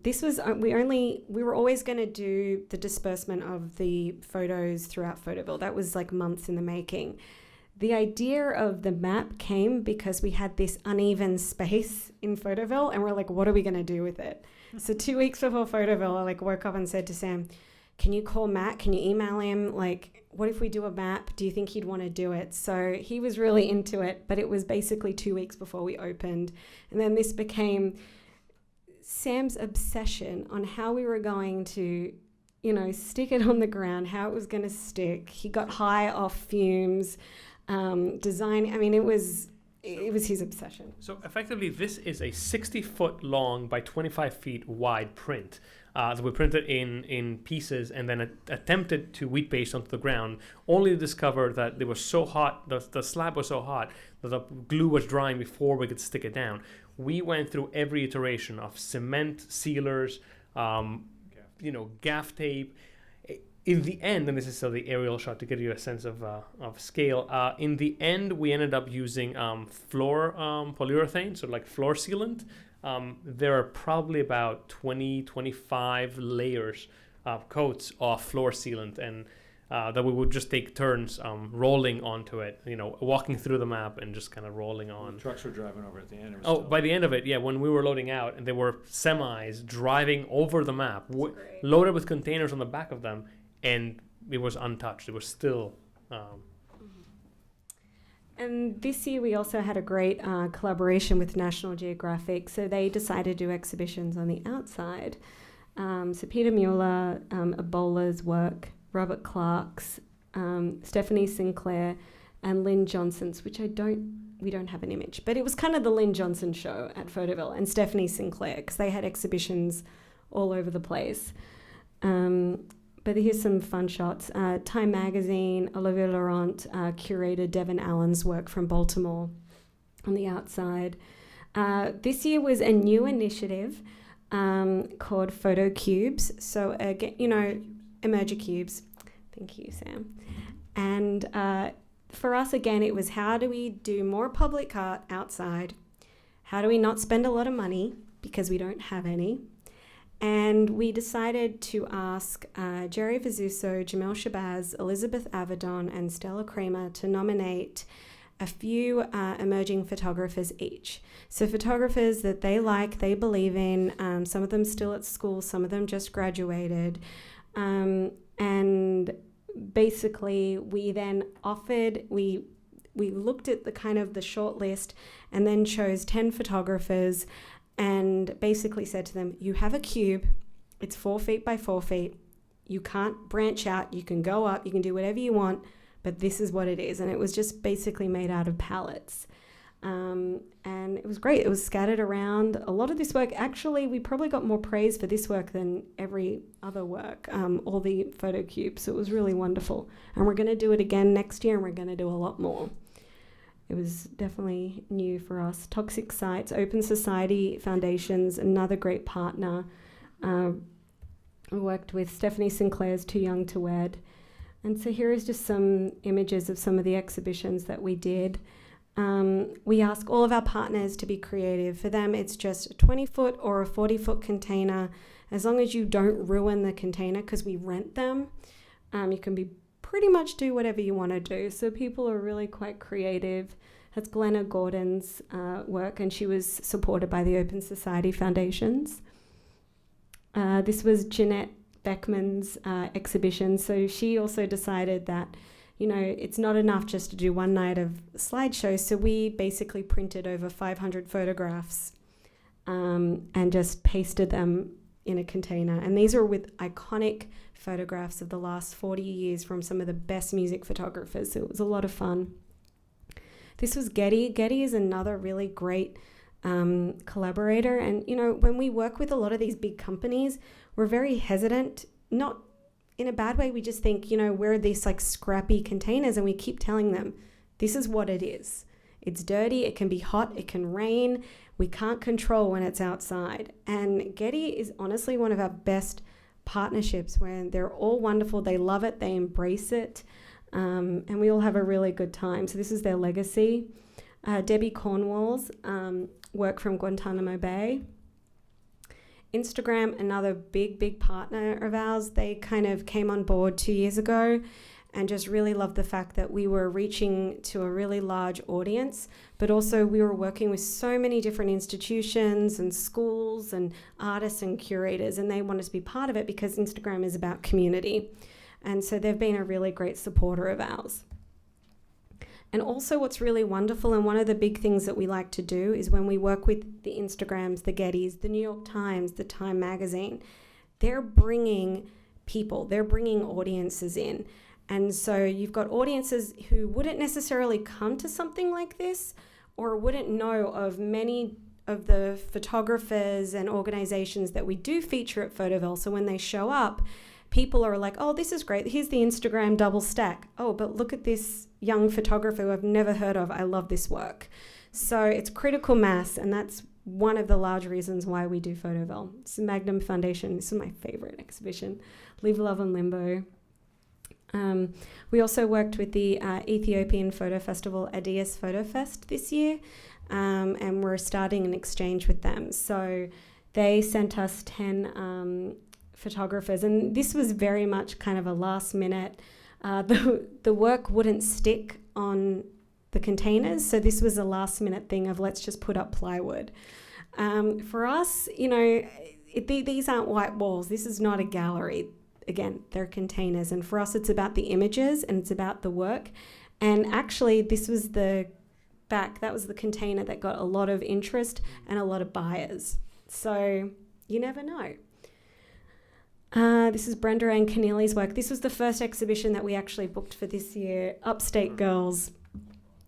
This was we were always going to do the disbursement of the photos throughout Photoville. That was like months in the making. The idea of the map came because we had this uneven space in Photoville, and we're like, what are we going to do with it? So 2 weeks before Photoville, I woke up and said to Sam, can you call Matt? Can you email him? Like, what if we do a map? Do you think he'd want to do it? So he was really into it, but it was basically 2 weeks before we opened. And then this became Sam's obsession on how we were going to, you know, stick it on the ground, how it was going to stick. He got high off fumes, design. I mean, it was his obsession. So effectively, this is a 60-foot long by 25 feet wide print that we printed in pieces and then attempted to wheat paste onto the ground, only to discover that it was so hot, the slab was so hot that the glue was drying before we could stick it down. We went through every iteration of cement, sealers, gaff tape. In the end, and this is the aerial shot to give you a sense of scale, in the end, we ended up using floor polyurethane, so like floor sealant. There are probably about 25 layers of coats of floor sealant, and that we would just take turns rolling onto it, walking through the map and just kind of rolling on. Trucks were driving over at the end. By the end of it, yeah, when we were loading out, and there were semis driving over the map, loaded with containers on the back of them, and it was untouched. It was still... And this year we also had a great collaboration with National Geographic. So they decided to do exhibitions on the outside. So Peter Mueller, Ebola's work, Robert Clark's, Stephanie Sinclair, and Lynn Johnson's, which we don't have an image. But it was kind of the Lynn Johnson show at Photoville, and Stephanie Sinclair, because they had exhibitions all over the place. But here's some fun shots. Time Magazine, Olivia Laurent curated Devin Allen's work from Baltimore on the outside. This year was a new initiative called Photo Cubes. So, again, Emergicubes. Thank you, Sam. And for us, again, it was how do we do more public art outside? How do we not spend a lot of money because we don't have any? And we decided to ask Jerry Vizzuso, Jamel Shabazz, Elizabeth Avedon, and Stella Kramer to nominate a few emerging photographers each. So photographers that they like, they believe in, some of them still at school, some of them just graduated. And basically we then offered, we looked at the kind of the short list and then chose 10 photographers and basically said to them, you have a cube, it's 4 feet by 4 feet, you can't branch out, you can go up, you can do whatever you want, but this is what it is. And it was just basically made out of pallets. And it was great. It was scattered around. A lot of this work, actually, we probably got more praise for this work than every other work, all the photo cubes. So it was really wonderful. And we're going to do it again next year, and we're going to do a lot more. It was definitely new for us. Toxic Sites, Open Society Foundations, another great partner. We worked with Stephanie Sinclair's Too Young to Wed. And so here is just some images of some of the exhibitions that we did. We ask all of our partners to be creative. For them, it's just a 20-foot or a 40-foot container. As long as you don't ruin the container, because we rent them, you can pretty much do whatever you want to do. So people are really quite creative. That's Glenna Gordon's work, and she was supported by the Open Society Foundations. This was Jeanette Beckman's exhibition. So she also decided that, it's not enough just to do one night of slideshows. So we basically printed over 500 photographs and just pasted them in a container. And these are with iconic photographs of the last 40 years from some of the best music photographers. So it was a lot of fun. This was Getty. Getty is another really great collaborator. And, when we work with a lot of these big companies, we're very hesitant, not in a bad way. We just think, we're these like scrappy containers, and we keep telling them, this is what it is. It's dirty, it can be hot, it can rain. We can't control when it's outside. And Getty is honestly one of our best partnerships, where they're all wonderful. They love it, they embrace it, and we all have a really good time. So this is their legacy. Debbie Cornwall's work from Guantanamo Bay. Instagram, another big partner of ours. They kind of came on board 2 years ago, and just really loved the fact that we were reaching to a really large audience, but also we were working with so many different institutions and schools and artists and curators, and they wanted to be part of it because Instagram is about community. And so they've been a really great supporter of ours. And also what's really wonderful, and one of the big things that we like to do, is when we work with the Instagrams, the Gettys, the New York Times, the Time Magazine, they're bringing people, they're bringing audiences in. And so you've got audiences who wouldn't necessarily come to something like this or wouldn't know of many of the photographers and organizations that we do feature at Photoville. So when they show up, people are like, oh, this is great. Here's the Instagram double stack. Oh, but look at this young photographer who I've never heard of. I love this work. So it's critical mass, and that's one of the large reasons why we do Photoville. It's the Magnum Foundation. This is my favorite exhibition. Live, Love and Limbo. We also worked with the Ethiopian photo festival, Addis Photo Fest, this year, and we're starting an exchange with them. So they sent us 10 photographers, and this was very much kind of a last minute. The work wouldn't stick on the containers, so this was a last minute thing of let's just put up plywood. For us, these aren't white walls. This is not a gallery. Again, they're containers, and for us it's about the images and it's about the work. And actually this was that was the container that got a lot of interest and a lot of buyers. So you never know. This is Brenda Ann Keneally's work. This was the first exhibition that we actually booked for this year, Upstate Girls.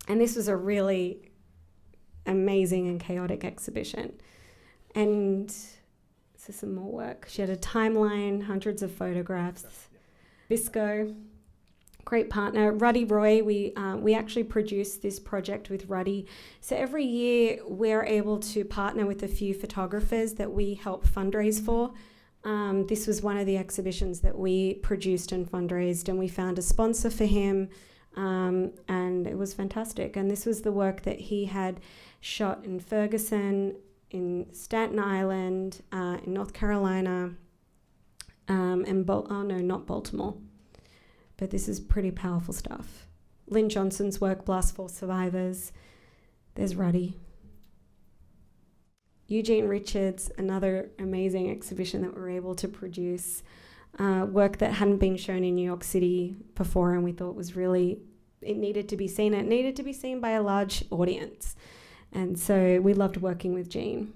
And this was a really amazing and chaotic exhibition. And this is some more work. She had a timeline, hundreds of photographs. Visco, great partner. Ruddy Roy, we actually produced this project with Ruddy. So every year we're able to partner with a few photographers that we help fundraise for. This was one of the exhibitions that we produced and fundraised, and we found a sponsor for him, and it was fantastic. And this was the work that he had shot in Ferguson, in Staten Island, in North Carolina, and not Baltimore. But this is pretty powerful stuff. Lynn Johnson's work, Blast Force Survivors. There's Ruddy. Eugene Richards, another amazing exhibition that we were able to produce, work that hadn't been shown in New York City before, and we thought it needed to be seen. It needed to be seen by a large audience. And so we loved working with Gene.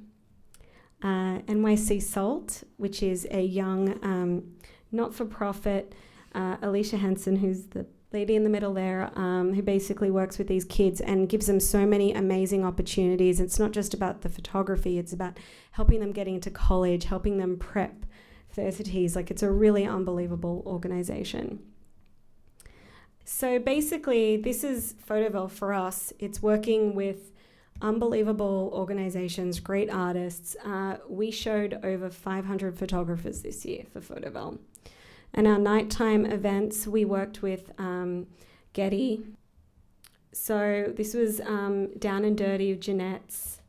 NYC Salt, which is a young not-for-profit, Alicia Henson, who's the lady in the middle there, who basically works with these kids and gives them so many amazing opportunities. It's not just about the photography, it's about helping them getting into college, helping them prep for SATs. It's a really unbelievable organization. So basically, this is Photoville for us. It's working with unbelievable organizations, great artists. We showed over 500 photographers this year for Photoville. And our nighttime events, we worked with Getty. So this was Down and Dirty of Jeanette's.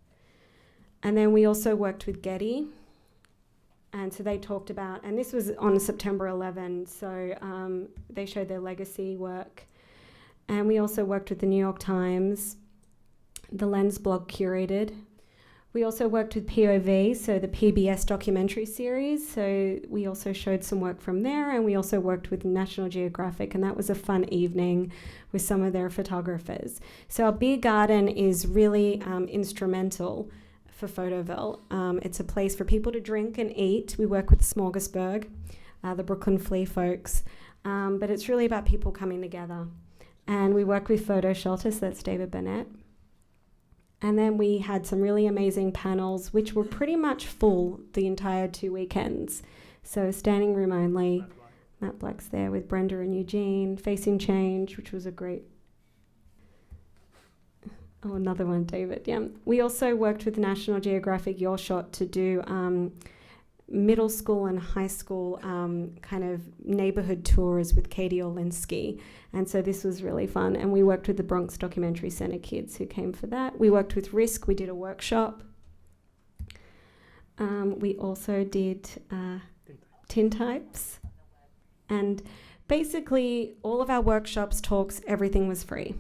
And then we also worked with Getty. And so they talked about, and this was on September 11, so they showed their legacy work. And we also worked with the New York Times. The Lens blog curated. We also worked with POV, so the PBS documentary series. So we also showed some work from there, and we also worked with National Geographic, and that was a fun evening with some of their photographers. So our beer garden is really instrumental for Photoville. It's a place for people to drink and eat. We work with Smorgasburg, the Brooklyn Flea folks, but it's really about people coming together. And we work with Photo Shelter, so that's David Burnett. And then we had some really amazing panels, which were pretty much full the entire 2 weekends. So standing room only. Matt Black's there with Brenda and Eugene. Facing Change, which was a great... Oh, another one, David, yeah. We also worked with National Geographic Your Shot to do middle school and high school kind of neighborhood tours with Katie Olinsky. And so this was really fun. And we worked with the Bronx Documentary Center kids who came for that. We worked with Risk. We did a workshop. We also did Tintypes. And basically, all of our workshops, talks, everything was free.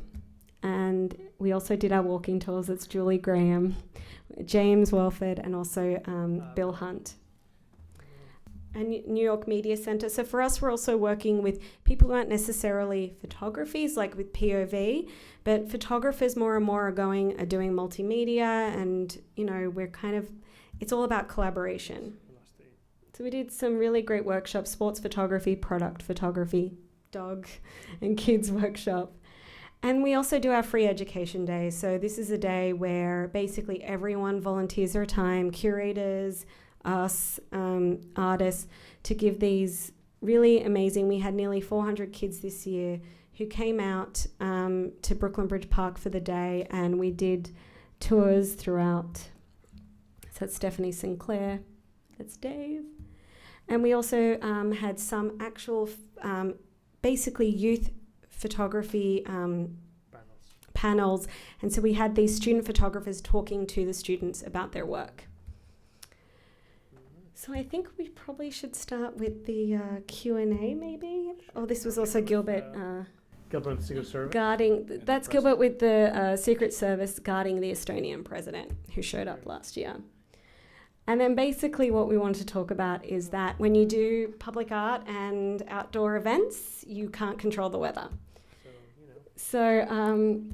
And we also did our walking tours. It's Julie Graham, James Welford, and also Bill Hunt. And New York Media Center. So for us, we're also working with people who aren't necessarily photographers, like with POV, but photographers more and more are doing multimedia, and it's all about collaboration. So we did some really great workshops: sports photography, product photography, dog and kids workshop. And we also do our free education day. So this is a day where basically everyone volunteers their time, curators, us, artists, to give these really amazing. We had nearly 400 kids this year who came out to Brooklyn Bridge Park for the day, and we did tours throughout. So that's Stephanie Sinclair, that's Dave. And we also had some actual basically youth photography panels. And so we had these student photographers talking to the students about their work. So I think we probably should start with the Q&A maybe. Oh, this was also Gilbert. Gilbert with the Secret Service. That's Gilbert with the Secret Service guarding the Estonian president who showed up last year. And then basically what we want to talk about is that when you do public art and outdoor events, you can't control the weather. So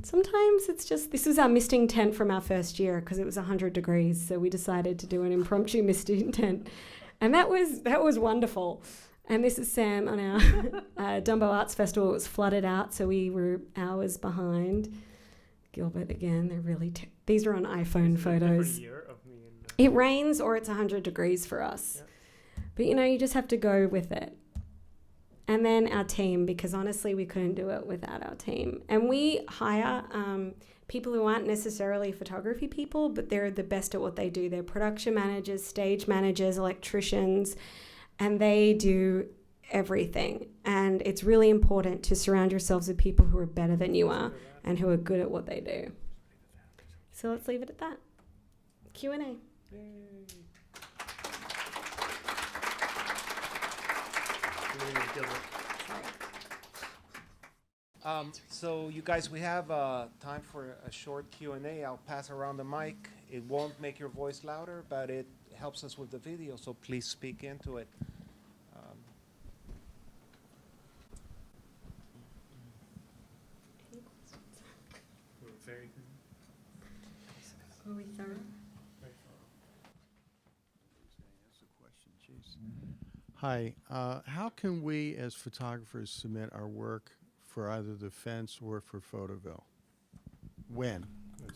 sometimes it's just, this was our misting tent from our first year because it was 100 degrees. So we decided to do an impromptu misting tent. And that was wonderful. And this is Sam on our Dumbo Arts Festival. It was flooded out, so we were hours behind. Gilbert again, they're really, these are on iPhone photos. It rains or it's 100 degrees for us. Yeah. But you just have to go with it. And then our team, because honestly, we couldn't do it without our team. And we hire people who aren't necessarily photography people, but they're the best at what they do. They're production managers, stage managers, electricians, and they do everything. And it's really important to surround yourselves with people who are better than you are and who are good at what they do. So let's leave it at that. Q&A. So you guys, we have time for a short Q&A. I'll pass around the mic. It won't make your voice louder, but it helps us with the video, so please speak into it. Very Are we thorough? Hi, how can we as photographers submit our work for either the fence or for Photoville? When? All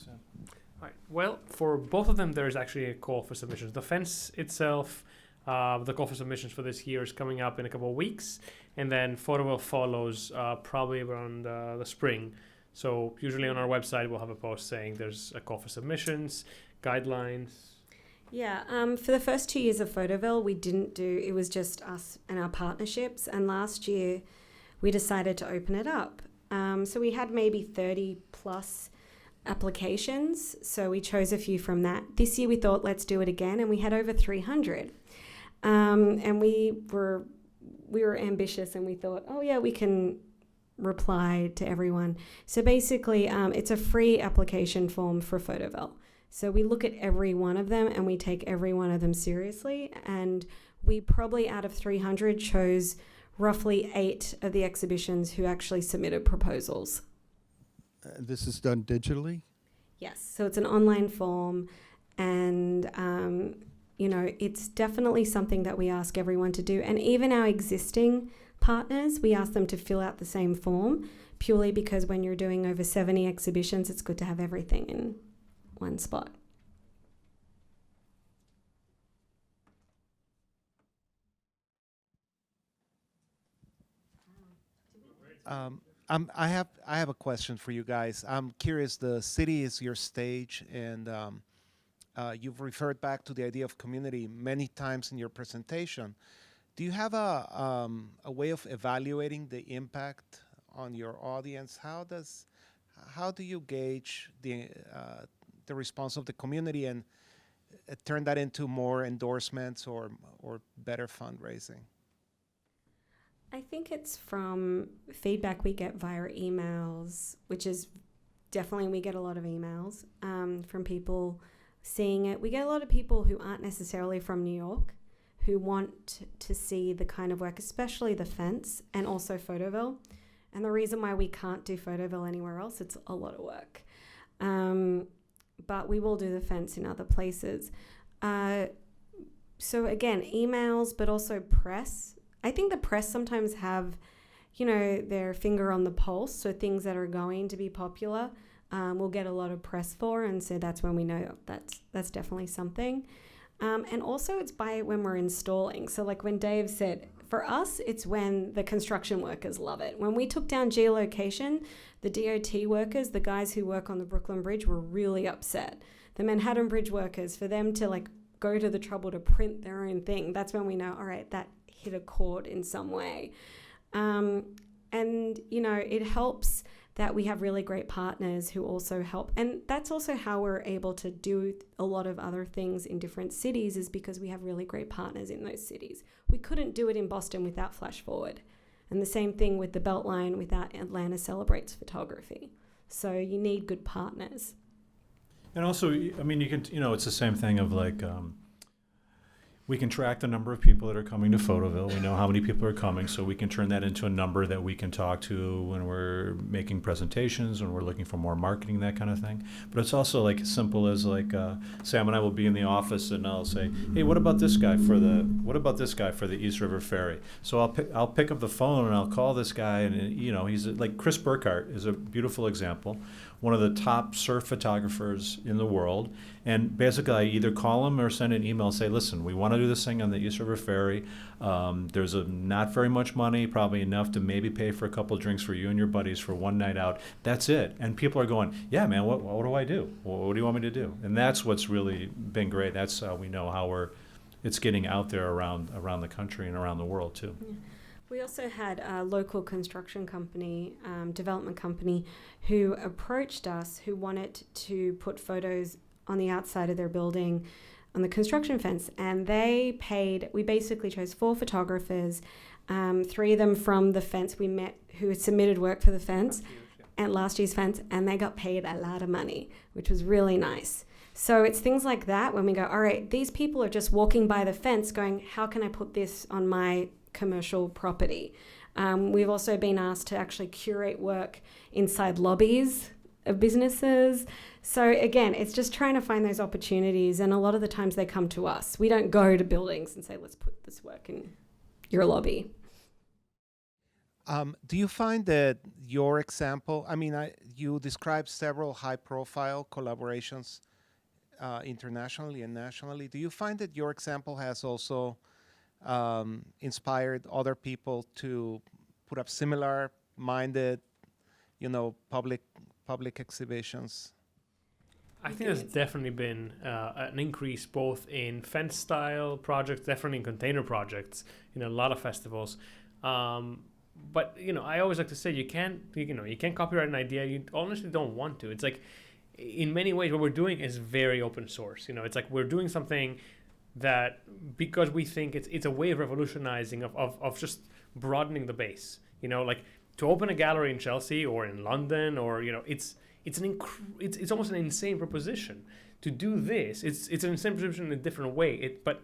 right. Well, for both of them, there is actually a call for submissions. The fence itself, the call for submissions for this year is coming up in a couple of weeks, and then Photoville follows probably around the spring. So usually on our website, we'll have a post saying there's a call for submissions, guidelines. Yeah, for the first 2 years of Photoville, it was just us and our partnerships. And last year, we decided to open it up. So we had maybe 30 plus applications. So we chose a few from that. This year, we thought, let's do it again. And we had over 300. And we were ambitious, and we thought, oh yeah, we can reply to everyone. So basically, it's a free application form for Photoville. So we look at every one of them and we take every one of them seriously. And we probably, out of 300, chose roughly 8 of the exhibitions who actually submitted proposals. This is done digitally? Yes. So it's an online form, and it's definitely something that we ask everyone to do. And even our existing partners, we ask them to fill out the same form, purely because when you're doing over 70 exhibitions, it's good to have everything in one spot. I have a question for you guys. I'm curious. The city is your stage, and you've referred back to the idea of community many times in your presentation. Do you have a way of evaluating the impact on your audience? How do you gauge the response of the community and turn that into more endorsements or better fundraising? I think it's from feedback we get via emails, which is definitely, we get a lot of emails from people seeing it. We get a lot of people who aren't necessarily from New York who want to see the kind of work, especially the fence and also Photoville. And the reason why we can't do Photoville anywhere else, it's a lot of work. But we will do the fence in other places. So again, emails, but also press. I think the press sometimes have, their finger on the pulse. So things that are going to be popular, we'll get a lot of press for. And so that's when we know that's definitely something. And also it's by when we're installing. So like when Dave said, for us, it's when the construction workers love it. When we took down geolocation, the DOT workers, the guys who work on the Brooklyn Bridge, were really upset. The Manhattan Bridge workers, for them to go to the trouble to print their own thing, that's when we know, all right, that hit a chord in some way. It helps that we have really great partners who also help. And that's also how we're able to do a lot of other things in different cities, is because we have really great partners in those cities. We couldn't do it in Boston without Flash Forward. And the same thing with the Beltline without Atlanta Celebrates Photography. So you need good partners. And also, you can, it's the same thing of we can track the number of people that are coming to Photoville. We know how many people are coming, so we can turn that into a number that we can talk to when we're making presentations, when we're looking for more marketing, that kind of thing. But it's also as simple as Sam and I will be in the office and I'll say, hey, what about this guy for the East River Ferry? So I'll pick up the phone and I'll call this guy, and he's like Chris Burkhart is a beautiful example, one of the top surf photographers in the world. And basically, I either call him or send an email and say, listen, we want to do this thing on the East River Ferry. There's not very much money, probably enough to maybe pay for a couple of drinks for you and your buddies for one night out. That's it. And people are going, yeah, man, what do I do? What do you want me to do? And that's what's really been great. That's how we know how it's getting out there around the country and around the world, too. Yeah. We also had a local construction company, development company, who approached us, who wanted to put photos on the outside of their building on the construction fence. And we basically chose 4 photographers, 3 of them from the fence we met, who had submitted work for the fence, and last year's fence, and they got paid a lot of money, which was really nice. So it's things like that when we go, all right, these people are just walking by the fence going, how can I put this on my commercial property? We've also been asked to actually curate work inside lobbies of businesses. So again, it's just trying to find those opportunities, and a lot of the times they come to us. We don't go to buildings and say, let's put this work in your lobby. Do you find that your example, you described several high-profile collaborations internationally and nationally. Do you find that your example has also inspired other people to put up similar-minded, public exhibitions? I think there's definitely been an increase both in fence-style projects, definitely in container projects, in a lot of festivals. But I always like to say you can't copyright an idea. You honestly don't want to. It's like, in many ways, what we're doing is very open source. It's like we're doing something that, because we think it's a way of revolutionizing, of just broadening the base. Like to open a gallery in Chelsea or in London, or it's almost an insane proposition to do this. It's an insane proposition in a different way. But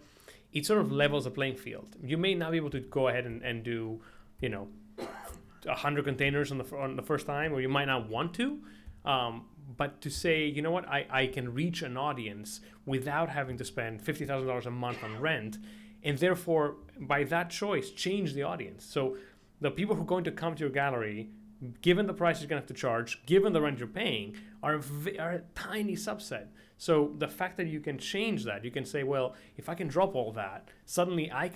it sort of levels the playing field. You may not be able to go ahead and do 100 containers on the first time, or you might not want to. But to say, you know what, I can reach an audience without having to spend $50,000 a month on rent, and therefore, by that choice, change the audience. So the people who are going to come to your gallery, given the price you're going to have to charge, given the rent you're paying, are a tiny subset. So the fact that you can change that, you can say, well, if I can drop all that, suddenly I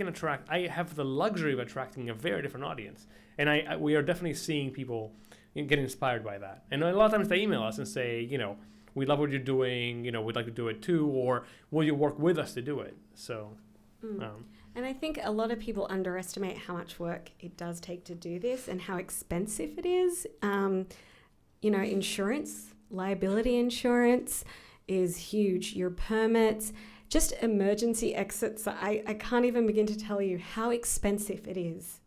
have the luxury of attracting a very different audience. And we are definitely seeing people get inspired by that. And a lot of times they email us and say, we love what you're doing, we'd like to do it too, or will you work with us to do it? So. And I think a lot of people underestimate how much work it does take to do this and how expensive it is. Insurance, liability insurance is huge. Your permits, just emergency exits. I can't even begin to tell you how expensive it is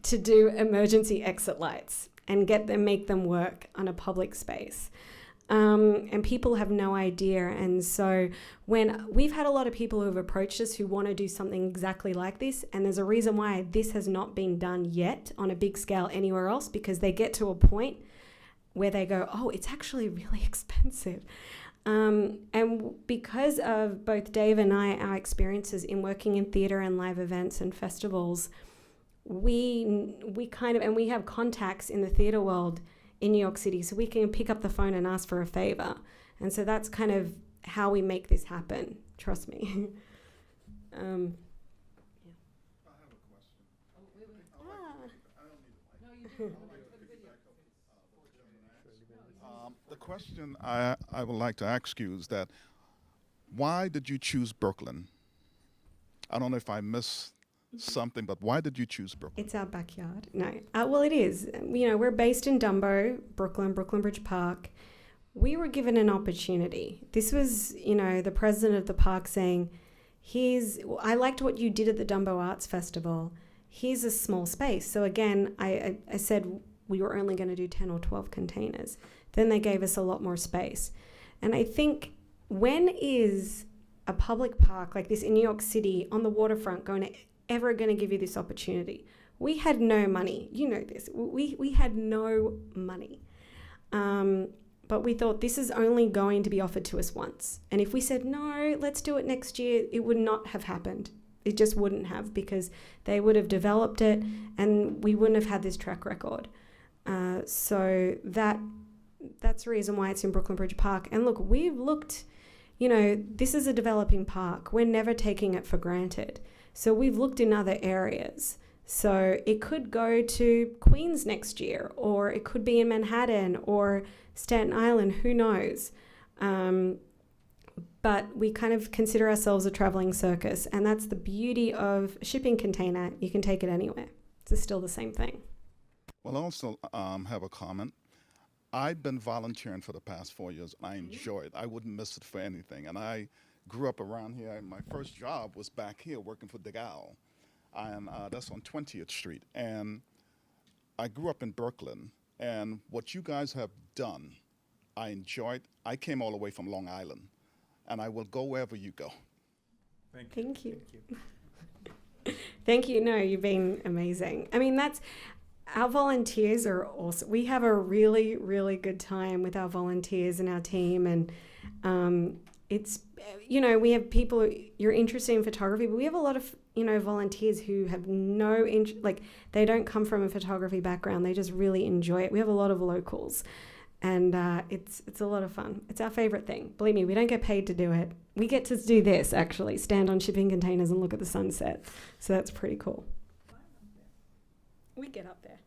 to do emergency exit lights and make them work on a public space. And people have no idea. And so when we've had a lot of people who have approached us who want to do something exactly like this, and there's a reason why this has not been done yet on a big scale anywhere else, because they get to a point where they go, oh, it's actually really expensive. And because of both Dave and our experiences in working in theatre and live events and festivals, we have contacts in the theatre world in New York City, so we can pick up the phone and ask for a favor. And so that's kind of how we make this happen. Trust me. I have a question. The question I would like to ask you is that why did you choose Brooklyn? I don't know if I missed something, but why did you choose Brooklyn? It's our backyard. No. Well, it is. You know, we're based in Dumbo, Brooklyn Bridge Park. We were given an opportunity. This was, you know, the president of the park saying, I liked what you did at the Dumbo Arts Festival. Here's a small space. So again, I said we were only going to do 10 or 12 containers. Then they gave us a lot more space. And I think, when is a public park like this in New York City on the waterfront ever going to give you this opportunity? We had no money. You know this. We had no money. But we thought this is only going to be offered to us once. And if we said, no, let's do it next year, it would not have happened. It just wouldn't have, because they would have developed it and we wouldn't have had this track record. So that's the reason why it's in Brooklyn Bridge Park. And look, we've looked, you know, this is a developing park. We're never taking it for granted. So we've looked in other areas. So it could go to Queens next year, or it could be in Manhattan or Staten Island, who knows? But we kind of consider ourselves a traveling circus, and that's the beauty of a shipping container. You can take it anywhere. It's still the same thing. Well, I also have a comment. I've been volunteering for the past 4 years, and I enjoy it. I wouldn't miss it for anything. And I grew up around here, and my first job was back here working for DeGal, and that's on 20th Street. And I grew up in Brooklyn, and what you guys have done, I enjoyed. I came all the way from Long Island, and I will go wherever you go. Thank you. Thank you. No, you've been amazing. I mean, our volunteers are awesome. We have a really, really good time with our volunteers and our team. And it's, you know, we have people, you're interested in photography, but we have a lot of, you know, volunteers who have no they don't come from a photography background. They just really enjoy it. We have a lot of locals, and it's a lot of fun. It's our favorite thing. Believe me, we don't get paid to do it. We get to do this, actually, stand on shipping containers and look at the sunset. So that's pretty cool. We get up there.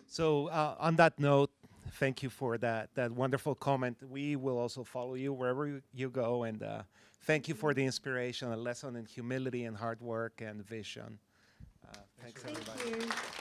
So on that note, thank you for that wonderful comment. We will also follow you wherever you go, and thank you for the inspiration, a lesson in humility and hard work and vision. Thanks, everybody. Thank you.